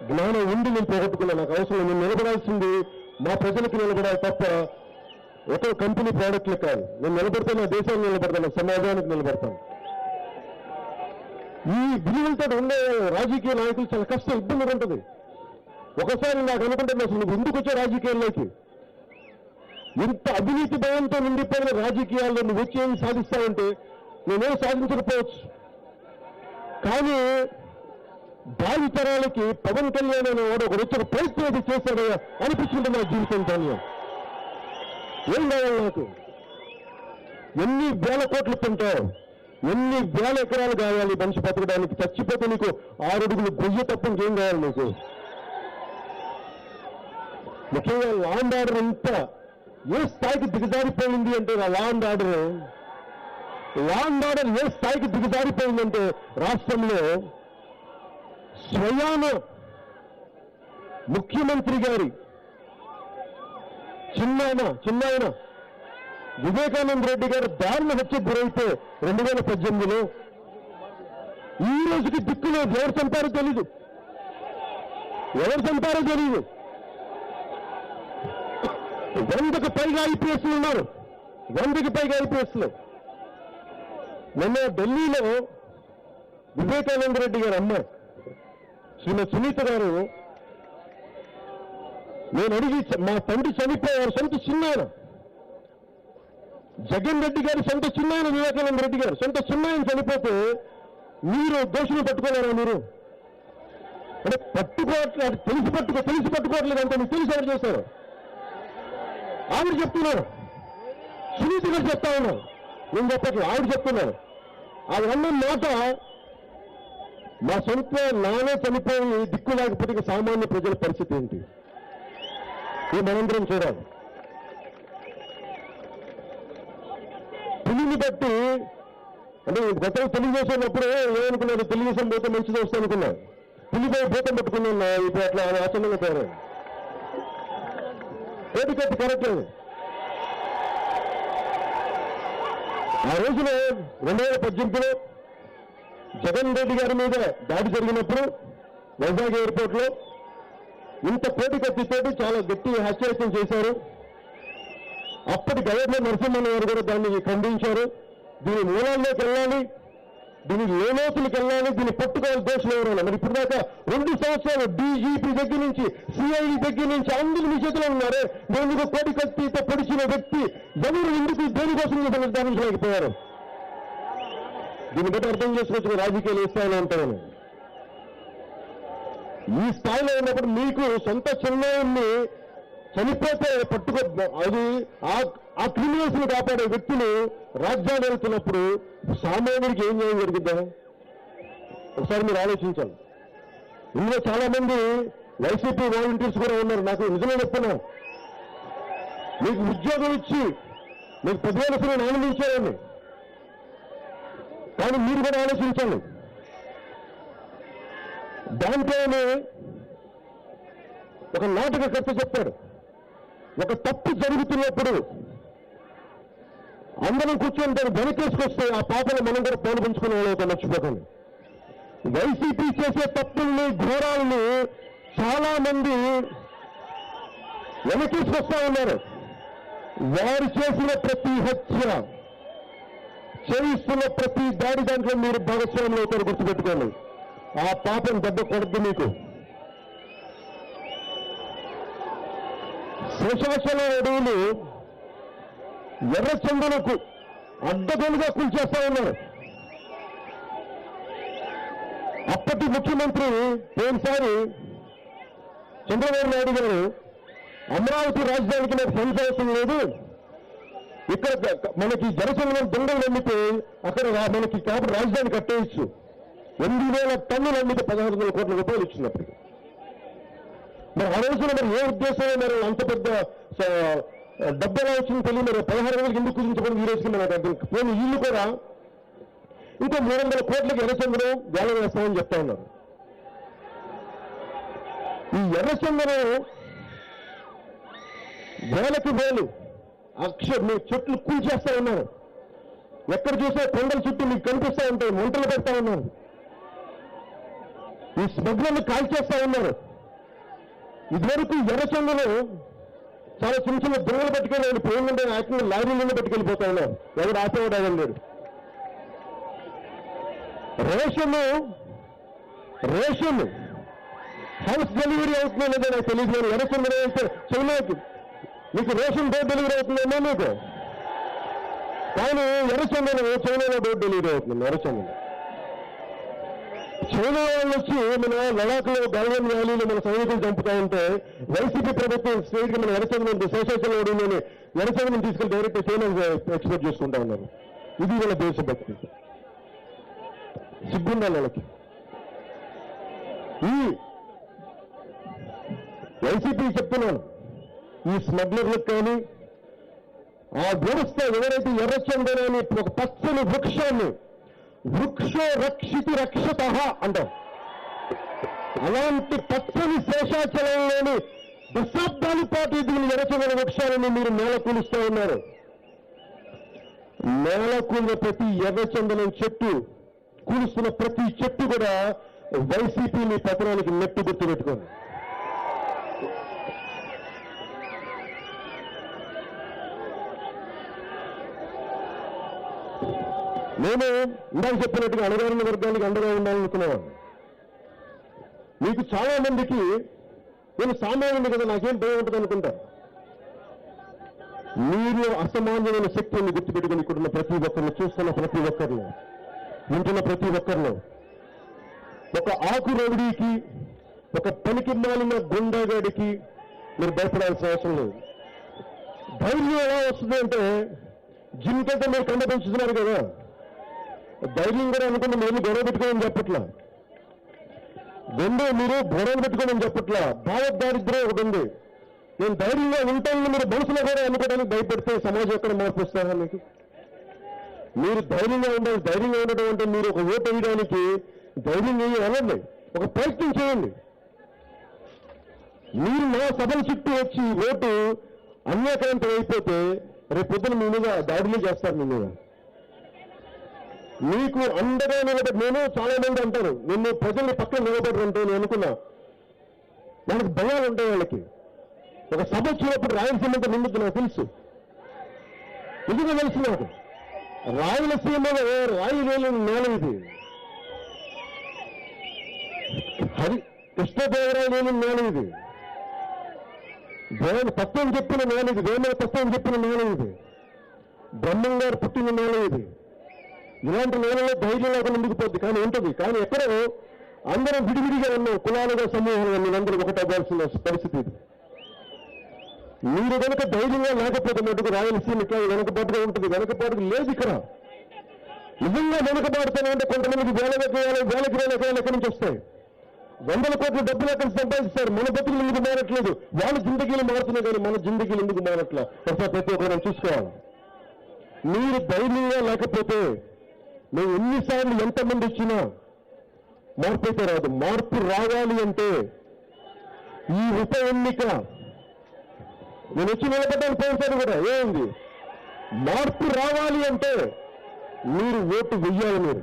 జ్ఞానం ఉండి నేను పోగొట్టుకున్నా. నాకు అవసరం. నేను నిలబడాల్సింది మా ప్రజలకు నిలబడాలి తప్ప ఒక కంపెనీ ప్రోడక్ట్లే కాదు. నేను నిలబడితే నా దేశాన్ని నిలబడతాను, సమాజానికి నిలబడతాను. ఈ విలువలతో ఉండే రాజకీయ నాయకులు చాలా కష్టం, ఇబ్బంది ఉంటుంది. ఒకసారి నాకు అనుకుంటుంది, అసలు నువ్వు ఎందుకు వచ్చే రాజకీయాల్లోకి? ఇంత అవినీతి భయంతో నిండిపోయిన రాజకీయాల్లో నువ్వు వచ్చి ఏమి సాధిస్తావంటే నేనేం సాధించకపోవచ్చు. కానీ భావితరాలకి పవన్ కళ్యాణ్ అనే వాడు ఒక వచ్చి ప్రయత్నం అయితే చేశాడయ్యా అనిపిస్తుంది నా జీవితంతో. ఏం కావాలి నాకు? ఎన్ని వేల కోట్లు తింటావు, ఎన్ని వేల ఎకరాలు కావాలి మనిషి బతకడానికి? చచ్చిపోతే నీకు 6 అడుగులు గొయ్య తప్ప ఇంకేం కావాలి నీకు? ముఖ్యంగా లా అండ్ ఆర్డర్ ఇంత ఏ స్థాయికి దిగజారిపోయింది అంటే, లా అండ్ ఆర్డర్ ఏ స్థాయికి దిగజారిపోయిందంటే రాష్ట్రంలో స్వయాన ముఖ్యమంత్రి గారి చిన్నాయన వివేకానంద రెడ్డి గారు దారుణ హత్యకు గురైతే 2018లో ఈ రోజుకి దిక్కులేదు. ఎవరు చంపారో తెలీదు. 100కు పైగా ఐపీఎస్లు ఉన్నారు. 100కి పైగా ఐపీఎస్లు. నిన్న ఢిల్లీలో వివేకానంద రెడ్డి గారు అమ్మాయి శ్రీమతి సునీత గారు నేను అడిగి, మా తండ్రి చనిపోయారు, సొంత చిన్నాయన జగన్ రెడ్డి గారి సొంత చిన్నాయన వివేకానంద రెడ్డి గారు సొంత చిన్నాయన చనిపోతే మీరు దోషులు పట్టుకోలేరా? మీరు అంటే పట్టుకోవట్లేదు, తెలిసి పట్టుకోవట్లేదు అంటే మీకు తెలిసి ఎవరు చేశారు? ఆవిడ చెప్తున్నారు, సునీత గారు చెప్తా ఉన్నారు, నేను చెప్పట్లేదు, ఆవిడ చెప్తున్నారు. ఆవిడ అన్న మాట, మా సొంత నానే చనిపోయి దిక్కు లేకపోతే సామాన్య ప్రజల పరిస్థితి ఏంటి? ఇది మనందరం చూడాలి. పులిని బట్టి అంటే గతంలో తెలుగుదేశం అప్పుడు ఏమనుకున్నారు, తెలుగుదేశం పోతే మంచిది వస్తుంది అనుకున్నాను. పులిపై భూతం పట్టుకున్నా ఇప్పుడు అట్లా ఆచరణగా తయారు. కోటికత్తి కరెక్ట్ లేదు. ఆ రోజున 2018లో జగన్ రెడ్డి గారి మీద దాడి జరిగినప్పుడు వైజాగ్ ఎయిర్పోర్ట్ లో ఇంత కోటికత్తితోటి చాలా గట్టి హత్యాయత్నం చేశారు. అప్పటి గవర్నర్ నరసింహన్ గారు కూడా దాన్ని ఖండించారు. దీని మూలాల్లోకి వెళ్ళాలి, దీని లోతులకు వెళ్ళాలి, దీన్ని పట్టుకోవాలి దోషులు ఎవరైనా. మరి ఇప్పుడు దాకా 2 సంవత్సరాలు డీజీపీ దగ్గర నుంచి సిఐడి దగ్గర నుంచి అందరూ మీ చేతిలో ఉన్నారే. నేను కోటికత్తితో పొడిచిన వ్యక్తి ఎవరు, ఎందుకు, దేనికోసం నిర్ధారించలేకపోయారు? దీన్ని బట్టి అర్థం చేసుకోవచ్చు రాజకీయాలు ఏ స్థాయిలో ఉంటాయని. ఈ స్థాయిలో ఉన్నప్పుడు మీకు సొంత చిన్నాయన్ని చనిపోతే అది ఆ క్రిమినల్స్ ని కాపాడే వ్యక్తులు రాజ్యాలు వెళ్తున్నప్పుడు సామాన్యుడికి ఏం న్యాయం జరిగిద్దా? ఒకసారి మీరు ఆలోచించాలి. ఇందులో చాలా మంది వైసీపీ వాలంటీర్స్ కూడా ఉన్నారు. నాకు నిజమే చెప్తున్నా, మీకు ఉద్యోగం ఇచ్చి మీకు 10,000 నేను ఆనందించేవాడిని. కానీ మీరు కూడా ఆలోచించండి, దాంట్లోనే ఒక నాటకకర్త చెప్పాడు, ఒక తప్పు జరుగుతున్నప్పుడు అందరం కూర్చొని దాన్ని వెనకేసుకొస్తే ఆ పాపలు మనం కూడా పాలు పంచుకునే వాళ్ళతో మర్చిపోకండి. వైసీపీ చేసే తప్పుల్ని, ఘోరాలని చాలా మంది వెనక్కి వస్తా ఉన్నారు. వారు చేసిన ప్రతి హత్య, చేయిస్తున్న ప్రతి దాడి దాంట్లో మీరు భాగస్వాములు అవుతారు, గుర్తుపెట్టుకోండి. ఆ పాపం దెబ్బ కొడద్దు మీకు. శేషాచల అడవులు ఎర్రచందనకు అడ్డగోలుగా కూల్చేస్తా ఉన్నారు. అప్పటి ముఖ్యమంత్రి పోయినసారి చంద్రబాబు నాయుడు గారు అమరావతి రాజధానికి నాకు సంవత్సరం లేదు, ఇక్కడ మనకి జనసంఘం దొంగలు అమ్మితే అక్కడ మనకి కాబట్టి రాజధాని కట్టేయచ్చు, 8,000 టన్నులు అమ్మితే 1,600 కోట్ల రూపాయలు ఇచ్చినప్పుడు. మరి ఆ రోజున మరి ఏ ఉద్దేశంలో మరి అంత పెద్ద డబ్బు ఎలా వచ్చింది తెలియదు. మరి 16,000 ఎందుకు కుదించబడి ఈ రోజుకి మనకు అర్థం. నేను వీళ్ళు కూడా ఇంకా 300 కోట్లకి ఎర్రచందనం వేల వేస్తామని చెప్తా ఉన్నారు. ఈ ఎర్రచందనం వేలకి వేలు మీ చెట్లు కూల్చేస్తా ఉన్నారు. ఎక్కడ చూసా కొండల చుట్టూ మీకు కనిపిస్తా ఉంటాయి, మంటలు పెడతా ఉన్నారు. ఈ స్మగ్లర్లు కాల్చేస్తా ఉన్నారు. ఇదివరకు ఎర్రచందనం చాలా చిన్న చిన్న దొంగలు పట్టుకెళ్ళి పోయిందంటే యాక్చువల్గా లారీలను పట్టుకెళ్ళిపోతా ఉన్నారు. ఎవరు ఆపేవాడు అవ్వడం లేదు. రేషన్ హౌస్ డెలివరీ అవుతుందో లేదో నాకు తెలియదు. నేను ఎర్రచందనం అయితే చైనాకి మీకు రేషన్ డోర్ డెలివరీ అవుతుందేమో మీకు, కానీ ఎర్రచందనం చైనాలో డోర్ డెలివరీ అవుతుంది. ఎర్రచందనం చైనా వాళ్ళు వచ్చి మన లడాఖ్లో గల్వాన్ వ్యాలీలో మన సైనికులు చంపుతా ఉంటే వైసీపీ ప్రభుత్వం స్టేట్కి మన ఎర్రచందనం శేషాచల అడవిలోని ఎర్రచందనం తీసుకెళ్లి డైరెక్ట్ చైనా ఎక్స్పోర్ట్ చేసుకుంటా ఉన్నారు. ఇది వీళ్ళ దేశభక్తి. సిగ్గుండాలి వాళ్ళకి. ఈ వైసీపీ చెప్తున్నాను, ఈ స్మగ్లర్లకు కానీ ఆ వ్యవస్థ ఎవరైతే ఎర్రచందనాన్ని ఒక పచ్చని వృక్షాన్ని వృక్షో రక్షితి రక్షత అంటాం, అలాంటి పచ్చని శేషాచలంలోని దశాబ్దాల పాటు దీని ఎర్రచందన వృక్షాలను మీరు నేలకూలుస్తూ ఉన్నారు. నేలకూలిన ప్రతి ఎర్రచందనం చెట్టు, కూలుస్తున్న ప్రతి చెట్టు కూడా వైసీపీని పతనానికి నెట్టు గుర్తు పెట్టుకోండి. నేను ఇందాక చెప్పినట్టుగా అణగారిన వర్గానికి అండగా ఉండాలనుకునేవాడిని. మీకు చాలా మందికి నేను సామాన్యుడు కదా నాకేం భయం ఉంటుంది అనుకుంటా. మీరు అసమాన్యమైన శక్తిని గుర్తుపెట్టుకుని ఇక్కడున్న ప్రతి ఒక్కరిని, చూస్తున్న ప్రతి ఒక్కరిని, వింటున్న ప్రతి ఒక్కరిని, ఒక ఆకు రౌడీకి, ఒక పనికి మాలిన గుండాగాడికి మీరు భయపడాల్సిన అవసరం లేదు. ధైర్యం ఎలా వస్తుంది అంటే జిమ్ కంటే మీరు కండ పెంచుతున్నారు కదా, ధైర్యం కూడా అనుకుంటే మేము గొడవ పెట్టుకోమని చెప్పట్లా, మీరు గొడవలు పెట్టుకోమని చెప్పట్లా. భావదారిద్ర్యం ఒకటి ఉంది. నేను ధైర్యంగా ఉంటానని మీరు మనసులో కూడా అనుకోవడానికి భయపెడితే సమాజం ఎక్కడ మార్పు వస్తారా మీకు? మీరు ధైర్యంగా ఉండాలి. ధైర్యంగా ఉండటం అంటే మీరు ఒక ఓటు వేయడానికి ధైర్యం వేయాలండి, ఒక ప్రయత్నం చేయండి. మీరు నా సభల చుట్టూ వచ్చి ఓటు అన్యాక్రాంతం అయిపోతే రేపు పొద్దున మీ మీద దాడులు చేస్తారు. మీ మీద మీకు అండగా నిలబడి, నేను చాలా మంది అంటారు నిన్ను ప్రజల్ని పక్కన నిలబడుతుంటే నేను అనుకున్నా, మనకు భయాలు ఉంటాయి వాళ్ళకి. ఒక సభ వచ్చినప్పుడు రాయలసీమంతా నిండుద్దు నాకు తెలుసు, ఎందుకు తెలుసు నాకు. రాయలసీమలో రాయి లేని నేల ఇది, కృష్ణదేవరాయ లేని నేల ఇది, తత్వం చెప్పిన నేల ఇది, వేమన తత్వం చెప్పిన నేల ఇది, బ్రహ్మం గారు పుట్టిన నేల ఇది. ఇలాంటి నేలలో ధైర్యం లేకుండా ముందుకుపోద్ది, కానీ ఉంటుంది. కానీ ఎక్కడో అందరం విడివిడిగా ఉన్నాం, కులాలుగా సమూహంగా మీరందరూ ఒకటి అవ్వాల్సిన పరిస్థితి ఇది. మీరు కనుక ధైర్యంగా లేకపోతే మటుకు రాయలసీమ ఇట్లా వెనకబాటుగా ఉంటుంది. వెనకబాటుకు లేదు ఇక్కడ. నిజంగా వెనకబాడుతానంటే కొంతమందికి వేల ఎకరాలు ఎక్కడి నుంచి వస్తాయి, 100 కోట్ల డబ్బులు ఎక్కడ సంపాదిస్తారు. మన బతుకులు ఎందుకు మారట్లేదు? వాళ్ళ జిందగీలు మారుతున్నాయి కానీ మన జిందగీలు ఎందుకు మారట్లా? ఒకసారి ప్రతి ఒక్కరు చూసుకోవాలి. మీరు ధైర్యంగా లేకపోతే మేము ఎన్నిసార్లు ఎంతమంది ఇచ్చినా మార్పు అయితే రాదు. మార్పు రావాలి అంటే ఈ ఉప ఎన్నిక, నేను వచ్చి నిలబడ్డాను పోయినసారి కూడా, ఏమైంది? మార్పు రావాలి అంటే మీరు ఓటు వెయ్యాలి. మీరు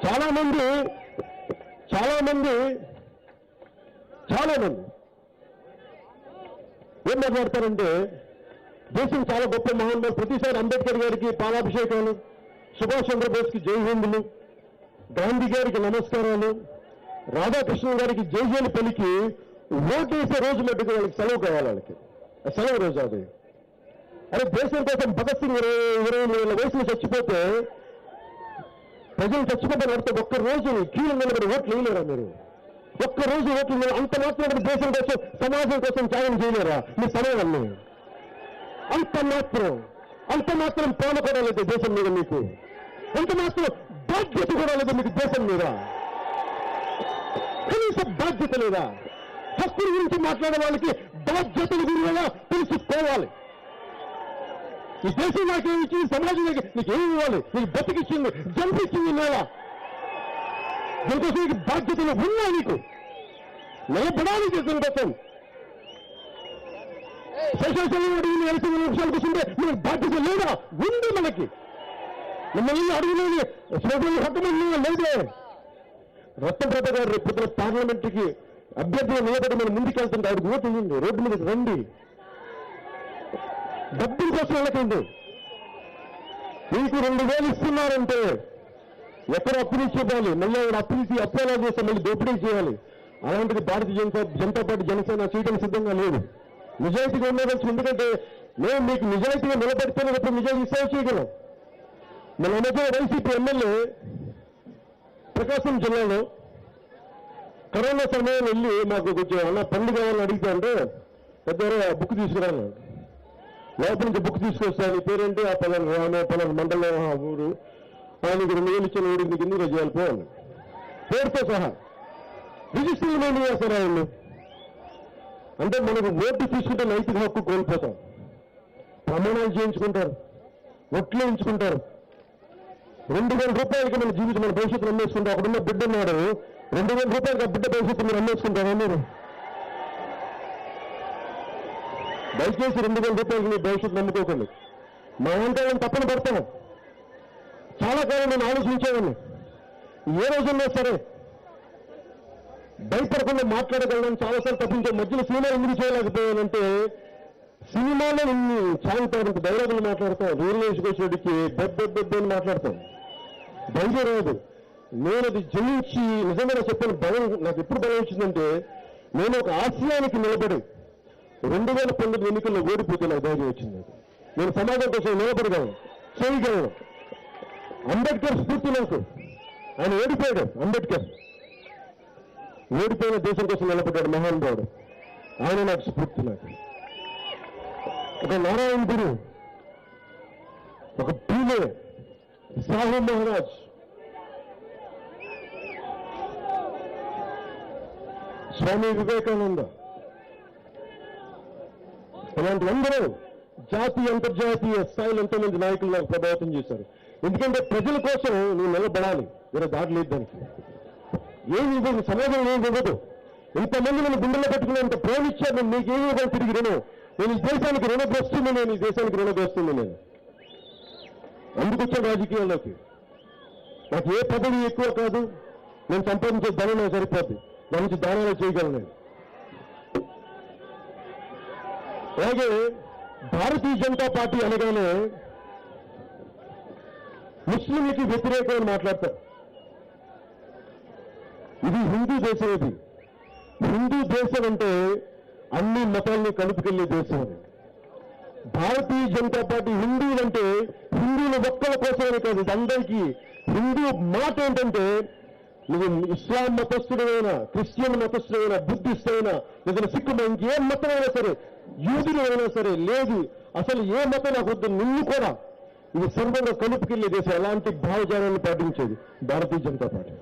చాలా మంది చాలా మంది ఏం మాట్లాడతారంటే దేశం చాలా గొప్ప మహానుభావులు, ప్రతిసారి అంబేద్కర్ గారికి పాలాభిషేకాలు, సుభాష్ చంద్రబోస్కి జైహిందులు, గాంధీ గారికి నమస్కారాలు, రాధాకృష్ణ గారికి జైజేలు పలికి ఓటేసే రోజు మట్టుకు వాళ్ళకి సెలవు కావాలి. వాళ్ళకి సెలవు రోజు అది. అరే దేశం కోసం భగత్ సింగ్ 20 వయసులో చచ్చిపోతే ప్రజలు చచ్చిపోతారు అర్థం. ఒక్క రోజు క్యూలో నిలబడి ఓట్లు వేయలేరా మీరు? ఒక్క రోజు ఓట్లు అంత మాత్రం దేశం కోసం సమాజం కోసం త్యాగం చేయలేరా మీ సమయాన్ని? అంత మాత్రం ప్రేమ కూడా లేదు దేశం మీద మీకు, అంత మాత్రం బాధ్యత కూడా లేదు మీకు దేశం మీద. కనీస బాధ్యత లేదా? హక్కుల గురించి మాట్లాడే వాళ్ళకి బాధ్యతల గురించి తెలుసుకోవాలి. ఈ దేశం నాకేమి ఇచ్చింది, సమాజం నీకు ఏమి ఇవ్వాలి? నీకు బతికిచ్చింది, జంపించింది నేల. దీనికోసం నీకు బాధ్యతలు ఉన్నా, నీకు నిలబడాలి దేశం కోసం. శేషాచలం అడిగిన 8 నిమిషాలు కూర్చుంటే మనకు బాధ్యత లేదా? ఉంది మనకి. మిమ్మల్ని అడుగులేని స్వతంత్ర హక్కు లేదే. రత్నప్రభ గారు రేపు పొద్దున పార్లమెంట్కి అభ్యర్థులు నిలబడి మనం ముందుకెళ్తుంటే ఆవిడకి ఓటు ఉంది. రోడ్డు మీద రండి. డబ్బుల కోసం వెళ్ళకండి. మీకు 2000 ఇస్తున్నారంటే ఎక్కడ అప్పులు ఇచ్చేయాలి, మళ్ళీ ఆవిడ అప్పు ఎలా చేస్తే మళ్ళీ దోపిడీ చేయాలి. అలాంటిది భారతీయ జనతా పార్టీ జనసేన చేయడం సిద్ధంగా లేదు. నిజాయితీగా ఉండవచ్చు. ఎందుకంటే మేము మీకు నిజాయితీగా నిలబెడితేనే ఇప్పుడు నిజాయితీ సేవ చేయగలం. మన మధ్య వైసీపీ ఎమ్మెల్యే ప్రకాశం జిల్లాలో కరోనా సమయంలో వెళ్ళి మాకు కొంచెం అన్న పండుగ కావాలని అడిగితే అంటే పెద్ద బుక్ తీసుకురాను, లోపల నుంచి బుక్ తీసుకొస్తాను, పేరేంటి ఆ పలానా మండలం ఊరు, ఆయనకి 2000 ఇచ్చిన ఊరికి నీకు ఎందుకు చేయాలి పోవాలి, పేరుతో సహా రిజిస్టర్ మేము చేస్తారు ఆయన. అంటే మనకు ఓటు తీసుకుంటే నైతిక హక్కు కోల్పోతాం. ప్రమాణాలు చేయించుకుంటారు, ఒట్లు వేయించుకుంటారు. 2000 రూపాయలకి మన జీవితం, మన భవిష్యత్తు అమ్మేసుకుంటాం. అక్కడున్న బిడ్డ ఉన్నాడు, 2000 రూపాయలకి ఆ బిడ్డ భవిష్యత్తు మీరు అమ్మేసుకుంటారా? మీరు దయచేసి 2000 రూపాయలకి మీ భవిష్యత్తు నమ్ముకోకండి. మా వంటలను తప్పని పడతాను. చాలా కాలం నేను ఆలోచించేవాడిని, ఏ రోజున్నా సరే భయపడకుండా మాట్లాడగలను. చాలాసార్లు తప్పించే మధ్యలో సినిమాలు ఎందుకు చేయలేకపోయానంటే, సినిమాలో నిన్ను చాలుతాడు డైలాగులు మాట్లాడతాం, రియల్ వేసుకొచ్చేటికి అని మాట్లాడతాం, ధైర్యం రాదు. నేను అది జయించి నిజంగా చెప్పిన బలం నాకు ఎప్పుడు బలం వచ్చిందంటే, నేను ఒక ఆశయానికి నిలబడి 2019 ఎన్నికల్లో ఓడిపోతే నాకు ధైర్యం వచ్చింది. నేను సమాజం కోసం నిలబడగలను, చేయగలను. అంబేద్కర్ స్ఫూర్తి నాకు. ఆయన ఓడిపోయాడు. అంబేద్కర్ ఓడిపోయిన దేశం కోసం నిలబడ్డాడు మహానుభావుడు. ఆయన నాకు స్ఫూర్తి. నాకు ఒక నారాయణ గురు, ఒక పూలే, సాహు మహారాజ్, స్వామి వివేకానంద, అలాంటి అందరూ జాతీయ అంతర్జాతీయ స్థాయిలో ఎంతో మంది నాయకులు నాకు ప్రభావితం చేశారు. ఎందుకంటే ప్రజల కోసం నువ్వు నిలబడాలి, వేరే దారి లేదు దానికి. ఏమి ఇవ్వదు, సమాజం ఏమి ఇవ్వదు. ఇంతమంది నేను గుండెల్లో పెట్టుకుని ఇంత ప్రేమ ఇచ్చాను, నీకేమి ఇవ్వదు తిరిగి రుణం. నేను ఈ దేశానికి రుణగ్రస్తుంది, నేను ఈ దేశానికి రుణగ్రస్తుంది. నేను అందుకు వచ్చాను రాజకీయాల్లోకి. నాకు ఏ పదవి ఎక్కువ కాదు, నేను సంపాదించే ధనం నాకు సరిపోద్ది, దాని నుంచి దానాలు చేయగలను నేను. అలాగే భారతీయ జనతా పార్టీ అనగానే ముస్లింలకి వ్యతిరేకమని మాట్లాడతారు. ఇది హిందూ దేశం. ఇది హిందూ దేశం అంటే అన్ని మతాల్ని కలుపుకెళ్లే దేశం అని. భారతీయ జనతా పార్టీ హిందువులంటే హిందువుల ఒక్కల కోసమని కాదు, ఇది అందరికీ. హిందూ మాట ఏంటంటే, నువ్వు ఇస్లాం మతస్థుడైనా, క్రిస్టియన్ మతస్థుడైనా, బుద్ధిస్ట్ అయినా, లేదా సిక్కు, ఇంకే మతం అయినా సరే, యూదులు అయినా సరే, లేదు అసలు ఏ మతం నాకు వద్దు, నిన్ను కూడా ఇది సర్వంగా కలుపుకెళ్లే దేశం. అలాంటి భావజాలాన్ని పాటించేది భారతీయ జనతా పార్టీ.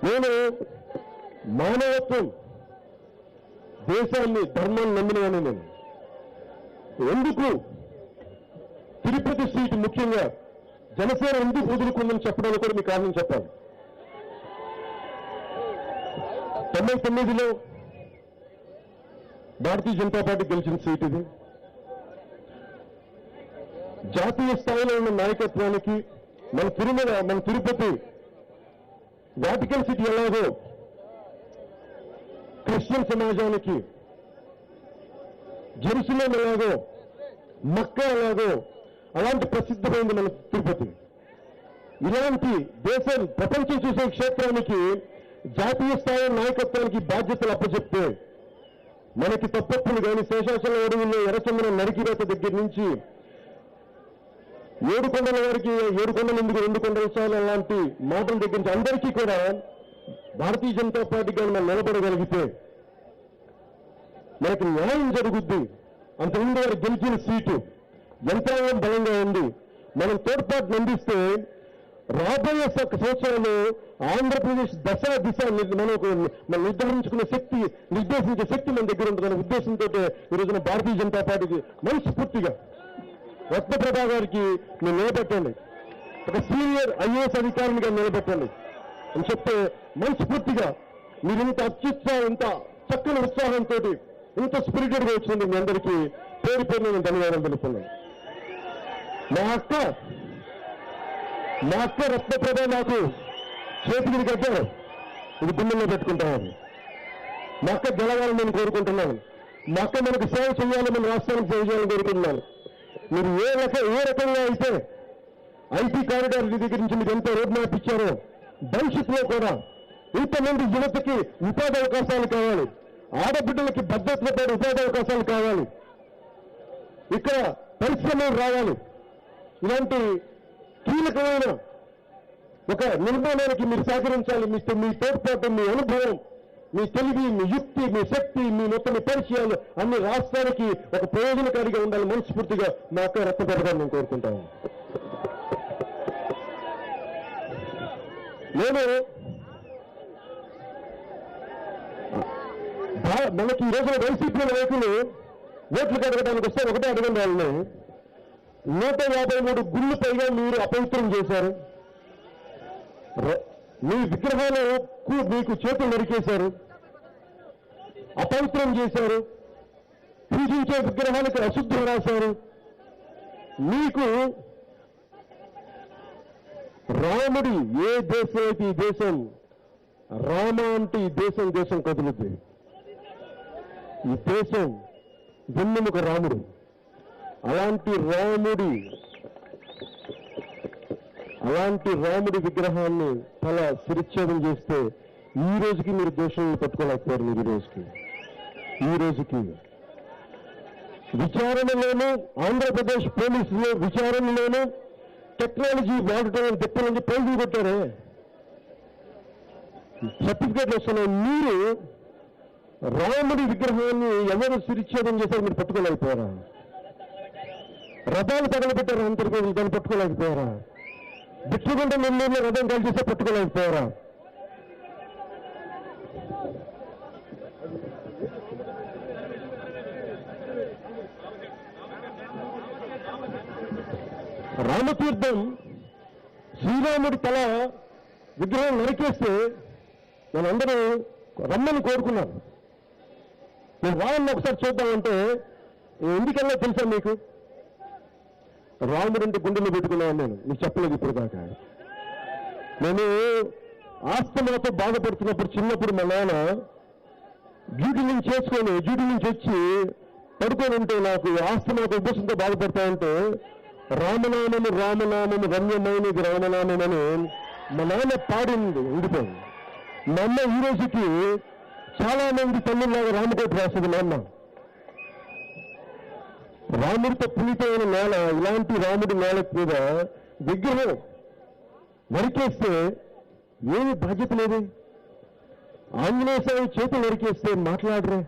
నేను మానవత్వం, దేశాన్ని, ధర్మాన్ని నమ్మినవాడిని నేను. ఎందుకు తిరుపతి సీటు ముఖ్యంగా జనసేన ఎందుకు వదులుకుందని చెప్పడానికి కూడా మీకు కారణం చెప్పాలి. 99లో భారతీయ జనతా పార్టీ గెలిచిన సీట్ ఇది. జాతీయ స్థాయిలో ఉన్న నాయకత్వానికి మన తిరుమల, మన తిరుపతి వాటికన్ సిటీ ఎలాగో క్రిస్టియన్ సమాజానికి జెరూసలేం ఎలాగో, మక్కా ఎలాగో అలాంటి ప్రసిద్ధమైంది మన తిరుపతి. ఇలాంటి దేశం ప్రపంచం చూసే క్షేత్రానికి జాతీయ స్థాయి నాయకత్వానికి బాధ్యతలు అప్పచెప్తే మనకి తప్పప్పులు కానీ శేషాచల అడవుల్లో ఎర్రచందనం నరికిరేత దగ్గర నుంచి 7 కొండల వారికి 7 కొండలు ఎందుకు 2 కొండల చాలు అలాంటి మాటల దగ్గర నుంచి అందరికీ కూడా భారతీయ జనతా పార్టీ కానీ మనం నిలబడగలిగితే మనకి న్యాయం జరుగుద్ది. అంతకుముందు వారు గెలిచిన సీటు యంత్రాంగం బలంగా ఉంది. మనం తోడ్పాటును అందిస్తే రాబోయే సంవత్సరాలు ఆంధ్రప్రదేశ్ దశ దిశ మనం నిర్ధారించుకునే శక్తి, నిర్దేశించే శక్తి మన దగ్గర ఉంటుందనే ఉద్దేశంతో ఈ రోజున భారతీయ జనతా పార్టీకి మనస్ఫూర్తిగా రత్నప్రభా గారికి మీరు నిలబెట్టండి, ఒక సీనియర్ ఐఏఎస్ అధికారినిగా నిలబెట్టండి అని చెప్తే మనస్ఫూర్తిగా మీరు ఇంత అత్యుత్సాహం, ఇంత చక్కని ఉత్సాహంతో ఇంత స్పిరిటెడ్ గా వచ్చింది మీ అందరికీ పేరు పేరు నేను ధన్యవాదాలు తెలుపుతున్నాను. మా అక్క రత్నప్రభ నాకు చేతికి కట్టారు, ఇది గుండెల్లో పెట్టుకుంటామని. మా అక్క గెలవాలని నేను కోరుకుంటున్నాను. మా అక్క మనకు సేవ చేయాలి, మన రాష్ట్రానికి సేవ చేయాలని కోరుకుంటున్నాను. మీరు ఏ రకంగా అయితే ఐటీ కారిడార్ దగ్గర నుంచి మీరు ఎంత రోడ్ మ్యాప్ ఇచ్చారో భవిష్యత్తులో కూడా ఇంతమంది యువతకి ఉపాధి అవకాశాలు కావాలి, ఆడబిడ్డలకి భద్రతతో పాటు ఉపాధి అవకాశాలు కావాలి, ఇక్కడ పరిశ్రమలు రావాలి. ఇలాంటి కీలకమైన ఒక నిర్మాణానికి మీరు సహకరించాలి. మీ తోడ్పాటు, మీ అనుభవం, మీ తెలివి, మీ యుక్తి, మీ శక్తి, మీ మొత్తం పరిచయాలు అన్ని రాష్ట్రానికి ఒక ప్రయోజనకారిగా ఉండాలి. మనస్ఫూర్తిగా మా అక్క రత్నప్రభ గారు నేను కోరుకుంటాను. నేను మనకి ఈ రోజున వైసీపీ నాయకులు ఓట్లు కడగడానికి వస్తే ఒకటే అడగండి వాళ్ళని, 153 గుళ్ళు పైగా మీరు అపవిత్రం చేశారు, మీ విగ్రహాలు మీకు చేతులు నరికేశారు, అపవిత్రం చేశారు, పూజించే విగ్రహాలకు అశుద్ధం రాశారు. మీకు రాముడి ఏ దేశం అయితే ఈ దేశం, రామ అంటే ఈ దేశం కదులుద్ది. ఈ దేశం వెన్నెముక రాముడు. అలాంటి రాముడి విగ్రహాన్ని తల శిరచ్ఛేదం చేస్తే ఈ రోజుకి మీరు దోషులను పట్టుకోలేకపోయారు. మీరు ఈ రోజుకి విచారణలోనూ ఆంధ్రప్రదేశ్ పోలీసులు విచారణలోనూ టెక్నాలజీ వాడటం తిప్పలని పైకి కొట్టారే, సర్టిఫికేట్లు వస్తున్నాయి. మీరు రాముడి విగ్రహాన్ని ఎవరు శిరచ్ఛేదం చేశారు మీరు పట్టుకోలేకపోయారా? రథాలు తగలబెట్టారు ఆంధ్రప్రదేశ్, దాన్ని పట్టుకోలేకపోయారా? బిట్టుకుంటే నెల్లూరులో రథం కాల్ చేస్తే పట్టుకోలేకపోయారా? రామతీర్థం శ్రీరాముడి తల విగ్రహం నరికేస్తే నేను అందరూ రమ్మని కోరుకున్నాను. నేను రాముడిని ఒకసారి చూద్దామంటే ఎందుకన్నా తెలుసా మీకు? రాముడు అంటే గుండెలో పెట్టుకున్నాను నేను, మీకు చెప్పలేదు ఇప్పుడు దాకా. నేను ఆస్తమాతో బాధపడుతున్నప్పుడు చిన్నప్పుడు మా నాన్న డ్యూటీ నుంచి వచ్చి పడుకొని ఉంటే నాకు ఆస్తమాతో ఉద్దేశంతో బాధపడతా ఉంటే రామనామము రమ్యమైనది రామనామం అని మా నాన్న పాడింది ఉండిపోయింది. మా అమ్మ ఈ రోజుకి చాలా మంది తల్లిలాగా రామకోటి రాస్తుంది. మా అమ్మ రాముడితో పునీతమైన నేల, ఇలాంటి రాముడి నేల మీద విగ్రహం నరికేస్తే ఏమి బాధ్యత లేదు. ఆంజనేయ స్వామి చేతులు నరికేస్తే మాట్లాడరే,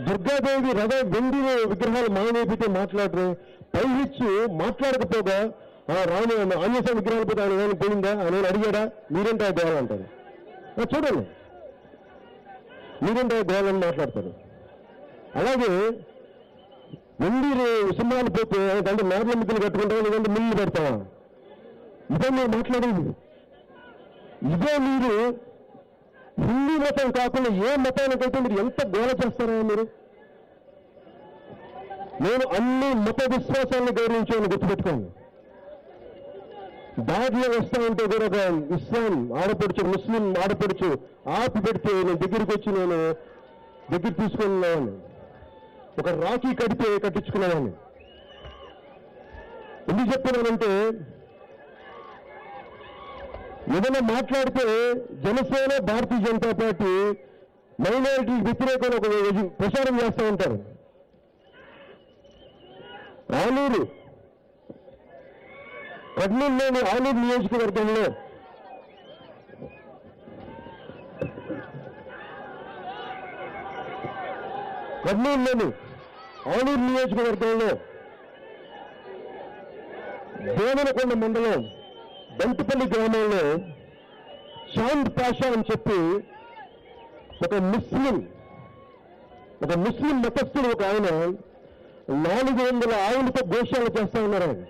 దుర్గాదేవి వెండి విగ్రహాలు మాయమైపోతే మాట్లాడరే, పైహిచ్చి మాట్లాడకపోగా రాము ఆంజనేయ స్వామి విగ్రహాలు పోతే ఆయన ఏమైనా పోయిందా అని అడిగాడా? మీరేంటా గోవాలంటారు. చూడండి, మీరేంటా గోవాలని మాట్లాడతారు. అలాగే వెండి సింహాలు పోతే అంటే మేడల మిద్దలు కట్టుకుంటావా, లేదంటే మిల్లు పెడతావా? ఇదే మీరు మాట్లాడేది. ఇదే మీరు హిందూ మతం కాకుండా ఏ మతానికైతే మీరు ఎంత గోల చేస్తారా మీరు? నేను అన్ని మత విశ్వాసాలను గౌరవించాలని గుర్తుపెట్టుకోండి. దారిలో వస్తా ఉంటే కూడా ఒక ఇస్లాం ఆడపడుచు ముస్లిం ఆడపడుచు ఆపి పెడితే నేను దగ్గరికి వచ్చి నేను దగ్గర తీసుకున్నాను. ఒక రాఖీ కడితే కట్టించుకునేవాడిని. ఎందుకు చెప్తున్నానంటే ఏదైనా మాట్లాడితే జనసేన భారతీయ జనతా పార్టీ మైనారిటీ వ్యతిరేకంగా ఒక ప్రచారం చేస్తూ ఉంటారు. ఆలూరు కర్నూలులోని ఆలూరు నియోజకవర్గంలో దేవనకొండ మండలం బంటుపల్లి గ్రామంలో చాంద్ పాషా అని చెప్పి ఒక ముస్లిం మతస్థుడు ఒక ఆయన 400 ఆవులతో గోశాల చేస్తా ఉన్నారు. ఆయన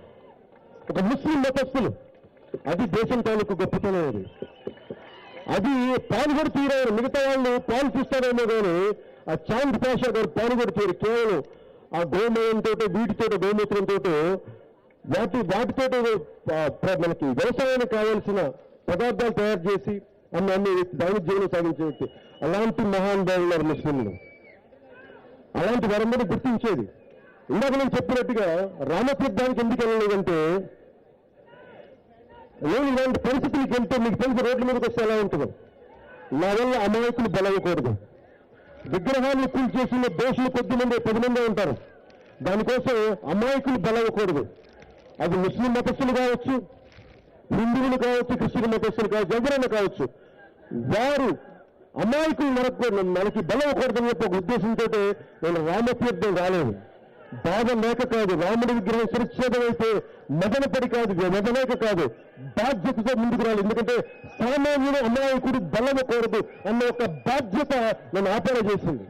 ఒక ముస్లిం మతస్థులు. అది దేశం తాలూకు గొప్పతనం. అది పాలు కూడా తీరారు. మిగతా వాళ్ళు పాలు తీస్తారేమో కానీ ఆ చాంద్ పాషా గారు పాలు కూడా తీరు. కేవలం ఆ గోమయంతో వీటితో గోమూత్రంతో వాటితో మనకి వ్యవసాయానికి కావాల్సిన పదార్థాలు తయారు చేసి అన్ని దైనిక జీవనం సాగించే వ్యక్తి. అలాంటి మహానుభావులు ముస్లింలు. అలాంటి వారందరూ గుర్తించేది. ఇందాక నేను చెప్పినట్టుగా రామతీర్థానికి ఎందుకు వెళ్ళలేదంటే నేను ఇలాంటి పరిస్థితులకి వెళ్తే మీకు తెలిసి రోడ్ల మీదకి వస్తే ఎలా ఉంటుందో. నా వల్ల అమాయకులు బలవ్వకూడదు. విగ్రహాన్ని కూల్చేసిన దోషులు 10 మంది ఉంటారు. దానికోసం అమాయకులు బలవ్వకూడదు. అది ముస్లిం మతస్థులు కావచ్చు, హిందువులు కావచ్చు, క్రిస్టియన్ మతస్థులు కావచ్చు, ఎవరైనా కావచ్చు. వారు అమాయకులు మనకి బలవ్వకూడదని చెప్పి ఒక ఉద్దేశంతో నేను రామతీర్థం రాలేదు. బాధ లేక కాదు, రాముడి విగ్రహం సురక్షితం అయితే మదనపడి కాదు, వదలేక కాదు, బాధ్యతతో ముందుకు రాలి. ఎందుకంటే సామాన్యుడు అమాయకుడు బలవకూడదు అన్న ఒక బాధ్యత నన్ను ఆపేర చేసింది.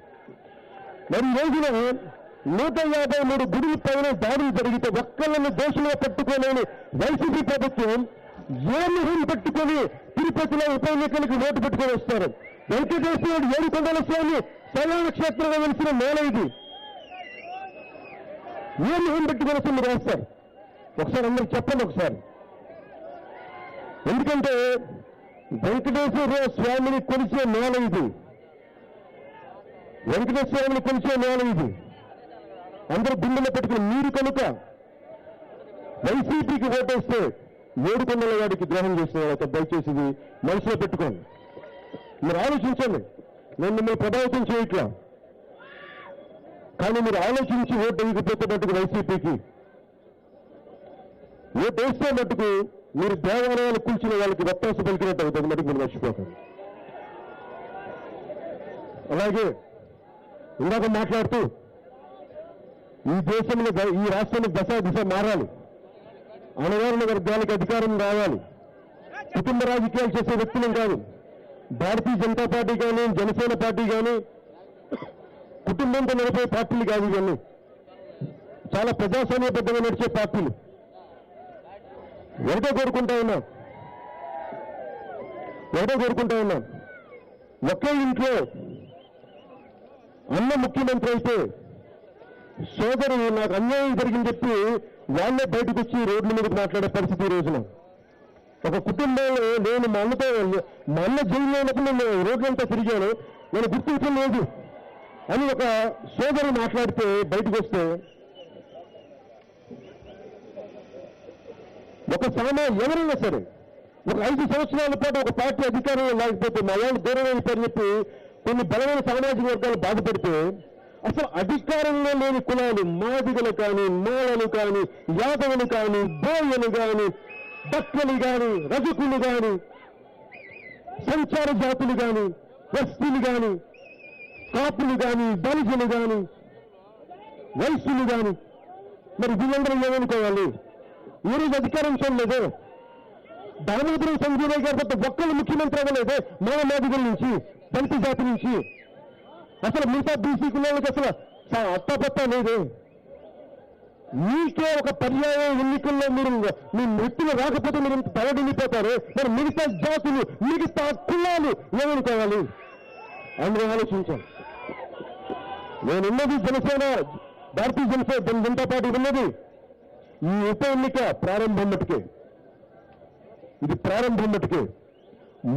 మరి ఈ రోజున 153 గుడుల పైన దాడులు జరిగితే ఒక్కళ్ళని దోషులుగా పట్టుకోలేని వైసీపీ ప్రభుత్వం ఏమి పట్టుకొని తిరుపతిలో ఉప ఎన్నికలకు ఓటు పెట్టుకొని వస్తారు. వెంకటేశ్వరుడు 7 కొండల స్వామి కళ్యాణ క్షేత్రంగా వెలిసిన నేల ఇది. ఏమి పెట్టుకొని వస్తే మీరు వేస్తారు? ఒకసారి అందరికి చెప్పండి ఒకసారి. ఎందుకంటే వెంకటేశ్వర స్వామిని కొలిచే నేల ఇది. వెంకటేశ్వర స్వామిని కొలిచే నేల ఇది. అందరూ గుండెలో పెట్టుకుని మీరు కనుక వైసీపీకి ఓటేస్తే 7 కొండల వాడికి ద్రోహం చేసిన వాళ్ళతో దయచేసి మనసులో పెట్టుకోండి. మీరు ఆలోచించండి. నేను మిమ్మల్ని ప్రభావితం చేయట్లా, కానీ మీరు ఆలోచించి ఓటు వేయకపోతే మటుకు వైసీపీకి ఓటు వేస్తే మటుకు మీరు దేవాలయాలు కూల్చిన వాళ్ళకి వత్తాస పలికినట్టు అవుతుంది. మటుకు మీరు మర్చిపోకండి. అలాగే ఇందాక మాట్లాడుతూ ఈ దేశంలో ఈ రాష్ట్రంలో దిశ మారాలి. అణగారిన వర్గాలకు అధికారం రావాలి. కుటుంబ రాజకీయాలు చేసే వ్యక్తులం కాదు. భారతీయ జనతా పార్టీ కానీ, జనసేన పార్టీ కానీ కుటుంబంతో నడిపే పార్టీలు కాదు. ఇవన్నీ చాలా ప్రజాస్వామ్యబద్ధంగా నడిచే పార్టీలు. ఒకటే కోరుకుంటా ఉన్నాం, ఒకే ఇంట్లో అన్న ముఖ్యమంత్రి అయితే సోదరు నాకు అన్యాయం జరిగింది చెప్పి వాళ్ళే బయటకు వచ్చి రోడ్ల మీదకి మాట్లాడే పరిస్థితి ఈ రోజున. ఒక కుటుంబంలో నేను మా అన్న జైల్లో ఉన్నప్పుడు నేను రోడ్లంతా తిరిగాను, నేను గుర్తించడం లేదు అని ఒక సోదరు మాట్లాడితే బయటకు వస్తే ఒక ఎవరైనా సరే ఒక 5 సంవత్సరాల పాటు ఒక పార్టీ అధికారంలో లేకపోతే మా వాళ్ళు దూరం అయిపోయి చెప్పి కొన్ని బలమైన సామాజిక వర్గాలు బాధపడితే అసలు అధికారంలో లేని కులాలు మాదిగలు కానీ, మాలలు కానీ, యాదవులు కానీ, బోయలు కానీ, బక్కలు కానీ, రజకులు కానీ, సంచార జాతులు కానీ, ఎస్టీలు కానీ, కాపులు కానీ, దళితులు కానీ, వైశ్యులు కానీ, మరి వీళ్ళందరూ ఏమనుకోవాలి? ఈ రోజు అధికారం చూడలేదు. దామోదరం సంజయ్ గారు తప్ప ఒక్కళ్ళు ముఖ్యమంత్రి అవ్వలేదే మాదిగల నుంచి, దళిత జాతి నుంచి. అసలు మిగతా బీసీ కులాలకు అసలు అట్టపత్తా లేదు. మీకే ఒక పర్యాయ ఎన్నికల్లో మీరు మీ వ్యక్తులు రాకపోతే మీరు ఇంత తలడిల్లిపోతారు. మరి మిగతా జాతులు, మిగతా కులాలు ఏమనుకోవాలి? అందరూ ఆలోచించాం. నేనున్నది జనసేన, భారతీయ జనతా పార్టీ ఉన్నది ఈ ఉప ఎన్నిక ప్రారంభం మట్టుకే. ఇది ప్రారంభం మటుకే.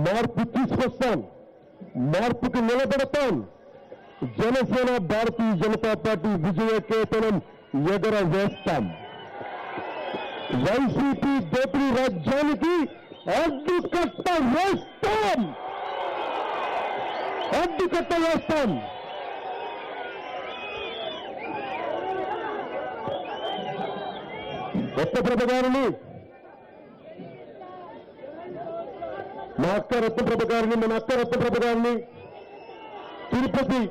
మార్పు తీసుకొస్తాం, మార్పుకి నిలబడతాం. జనసేన భారతీయ జనతా పార్టీ విజయ కేతనం ఎగరవేస్తాం. వైసీపీ దోపిడీ రాజ్యానికి అడ్డుకట్ట వేస్తాం, అడ్డుకట్ట వేస్తాం. రత్నప్రభ గారిని, మా అక్క రత్నప్రభ గారిని, మన అక్క రత్నప్రభ గారిని తిరుపతి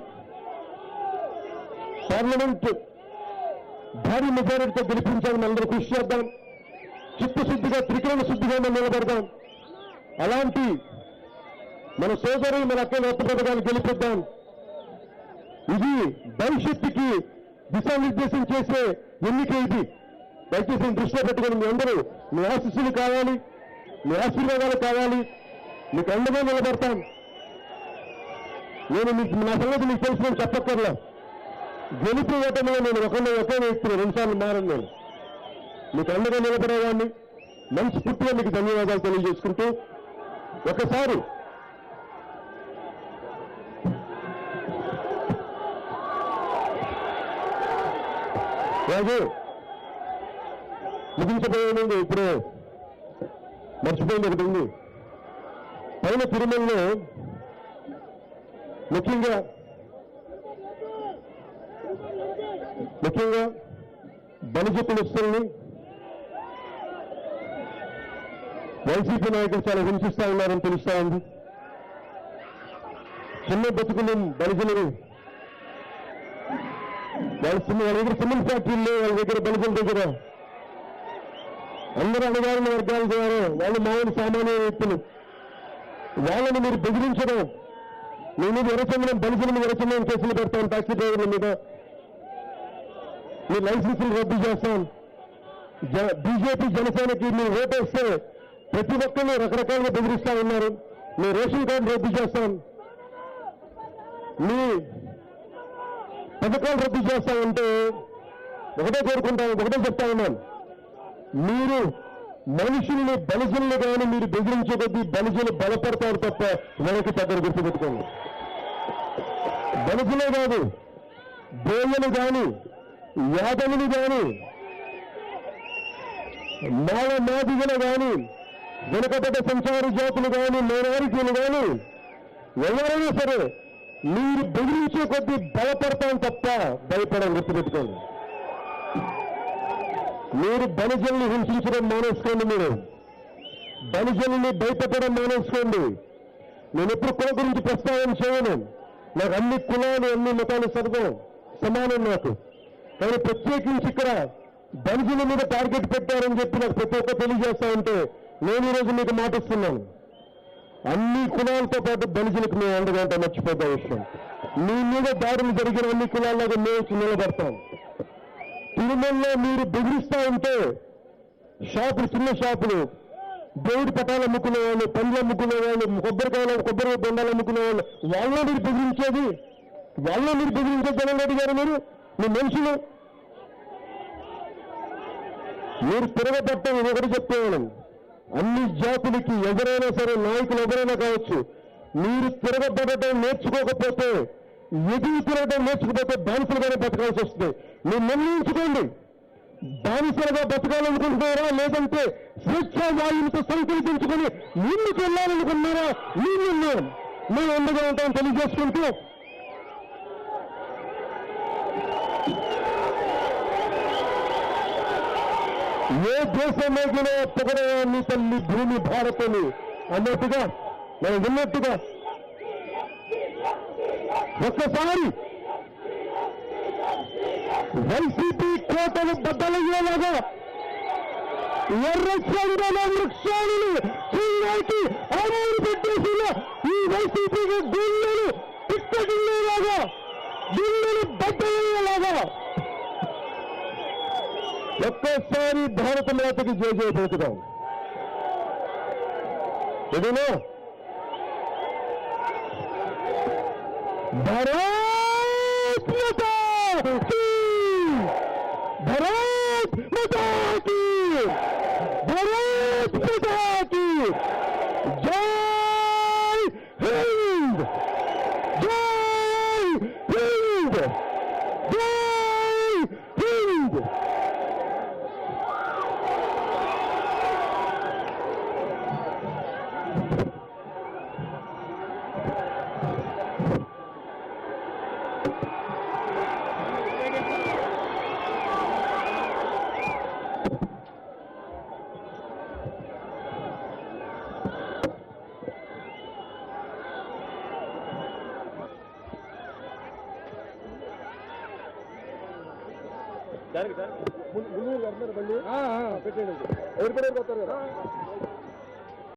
పార్లమెంట్ భారీ మెజారిటీతో గెలిపించాలని అందరూ కృషి చేద్దాం. చిత్తశుద్ధిగా, త్రికరణ శుద్ధిగా మనం నిలబడదాం. అలాంటి మన సోదరి, మన అక్క రత్నప్రభ గారిని గెలిపిద్దాం. ఇది భవిష్యత్తుకి దిశానిర్దేశం చేసే ఎన్నిక. ఇది దయచేసి దృష్టిలో పెట్టుకుని మీ అందరూ మీ ఆశీస్సులు కావాలి, మీ ఆశీర్వాదాలు కావాలి. మీకు అండగా నిలబడతాం. నేను మీకు నా సంగతి మీకు తెలుసుకొని చెప్పక్కర్లా. గెలుపు ఓటమిలో నేను ఒకే వ్యక్తిని 2 సార్లు మారను. నేను మీకు అండగా నిలబడేవాడిని. మనస్ఫూర్తిగా మీకు ధన్యవాదాలు తెలియజేసుకుంటూ ఒకసారి రాజు ముగించబోయేది ఇప్పుడు మర్చిపోయింది ఒకటి ఉంది. పైన తిరుమలలో ముఖ్యంగా బలిజ కులస్తుల్ని వైసీపీ నాయకులు చాలా హింసిస్తా ఉన్నారని తెలుస్తా ఉంది. చిన్న బతుకులు బలిజలు, వాళ్ళ దగ్గర సిమెంట్ ఫ్యాక్టరీలు, వాళ్ళ దగ్గర బలిజల దగ్గర అందరూ అణగారిన వర్గాల ద్వారా వాళ్ళు మామూలు సామాన్య వ్యక్తులు. వాళ్ళని మీరు బెదిరించడం, మీ మీద ఎరచందనం, బలిజల మీద ఎరచందనం కేసులు పెడతాం, టాక్సీ డ్రైవర్ల మీద మీ లైసెన్సులు రద్దు చేస్తాం. బీజేపీ జనసేనకి మీరు ఓటేస్తే ప్రతి ఒక్కరిని రకరకాలుగా బెదిరిస్తా ఉన్నారు. మీ రేషన్ కార్డు రద్దు చేస్తాం, మీ పథకాలు రద్దు చేస్తామంటే ఒకటే కోరుకుంటాను, ఒకటే చెప్తా ఉన్నాను. మీరు మనుషుల్ని, బలిజల్ని కానీ మీరు బెదిరించే కొద్దీ బలిజలు బలపడతారు తప్ప వెనక్కి దగ్గర గుర్తుపెట్టుకోండి. బలిజలే కాదు, బోయలు కానీ, యాదవులు కానీ, మాదిగలు కానీ, వెనుకబడ్డ సంచార జాతులు కానీ, మైనారిటీలు కానీ ఎవరైనా సరే మీరు బెదిరించే కొద్దీ బలపడతాం తప్ప భయపడని గుర్తుపెట్టుకోండి. మీరు బలిజల్ని హింసించడం మానేసుకోండి. మీరు బలిజల్ని భయపెట్టడం మానేసుకోండి. నేను ఎప్పుడు కుల గురించి ప్రస్తావన చేయను. నాకు అన్ని కులాలు, అన్ని మతాలు సమానం నాకు. కానీ ప్రత్యేకించి ఇక్కడ బలిజల మీద టార్గెట్ పెట్టారని చెప్పి నాకు ప్రతి ఒక్క తెలియజేస్తా ఉంటే నేను ఈరోజు మీకు మాటిస్తున్నాను. అన్ని కులాలతో పాటు బలిజలకు మేము అండగా మర్చిపోతా విషయం. మీ మీద దాడులు జరిగిన అన్ని కులాల్లాగా మేము నిలబడతాం. తిరుమలలో మీరు బెదిరిస్తా ఉంటే షాపులు, చిన్న షాపులు, దేవుడి పటాలు అమ్ముకునే వాళ్ళు, పండ్లు అమ్ముకునే వాళ్ళు, కొబ్బరి బొండాలు అమ్ముకునే వాళ్ళు, వాళ్ళని మీరు బెదిరించేది, వాళ్ళని మీరు బెదిరించే జగన్ రెడ్డి గారు. మీ మనుషులు మీరు తిరగబట్టం ఒకటి చెప్తాను. అన్ని జాతులకి ఎవరైనా సరే, నాయకులు ఎవరైనా కావచ్చు, మీరు తిరగబడటం నేర్చుకోకపోతే, ఎదురు తిరగడం నేర్చుకోకపోతే బానిసలుగానే బతకాల్సి వస్తుంది. మీరు నిర్ణయించుకోండి. బానిసలుగా బతకాలనుకుంటున్నారా, లేదంటే స్వేచ్ఛా వాయువులతో సంకల్పించుకొని ముందుకు వెళ్ళాలనుకున్నారా? మీ నిర్ణయం. మేము ఉండగా ఉంటామని తెలియజేసుకుంటూ ఏ దేశంలోకినా పొగడవాన్ని తల్లి భూమి భారతని అన్నట్టుగా మనం విన్నట్టుగా ఒక్కసారి వైసీపీ కోటలు బద్దలయ్యేలాగా ఎర్రచందన వృక్షాలను చీనాకి ఆరు పెట్టేసిన ఈ వైసీపీకి గుళ్ళను పిట్టగిల్లేలాగా, గుళ్ళను బద్దలయ్యేలాగా ఒక్కసారి భారత మాతకి జయ జయ పలుకుదాం. ఏదైనా భారత్ మాతా కీ, భారత్ మాతా కీ, భారత్ మాతా కీ. ముందు అందరు బండి పెట్టండి ఎవరు పోతారు కదా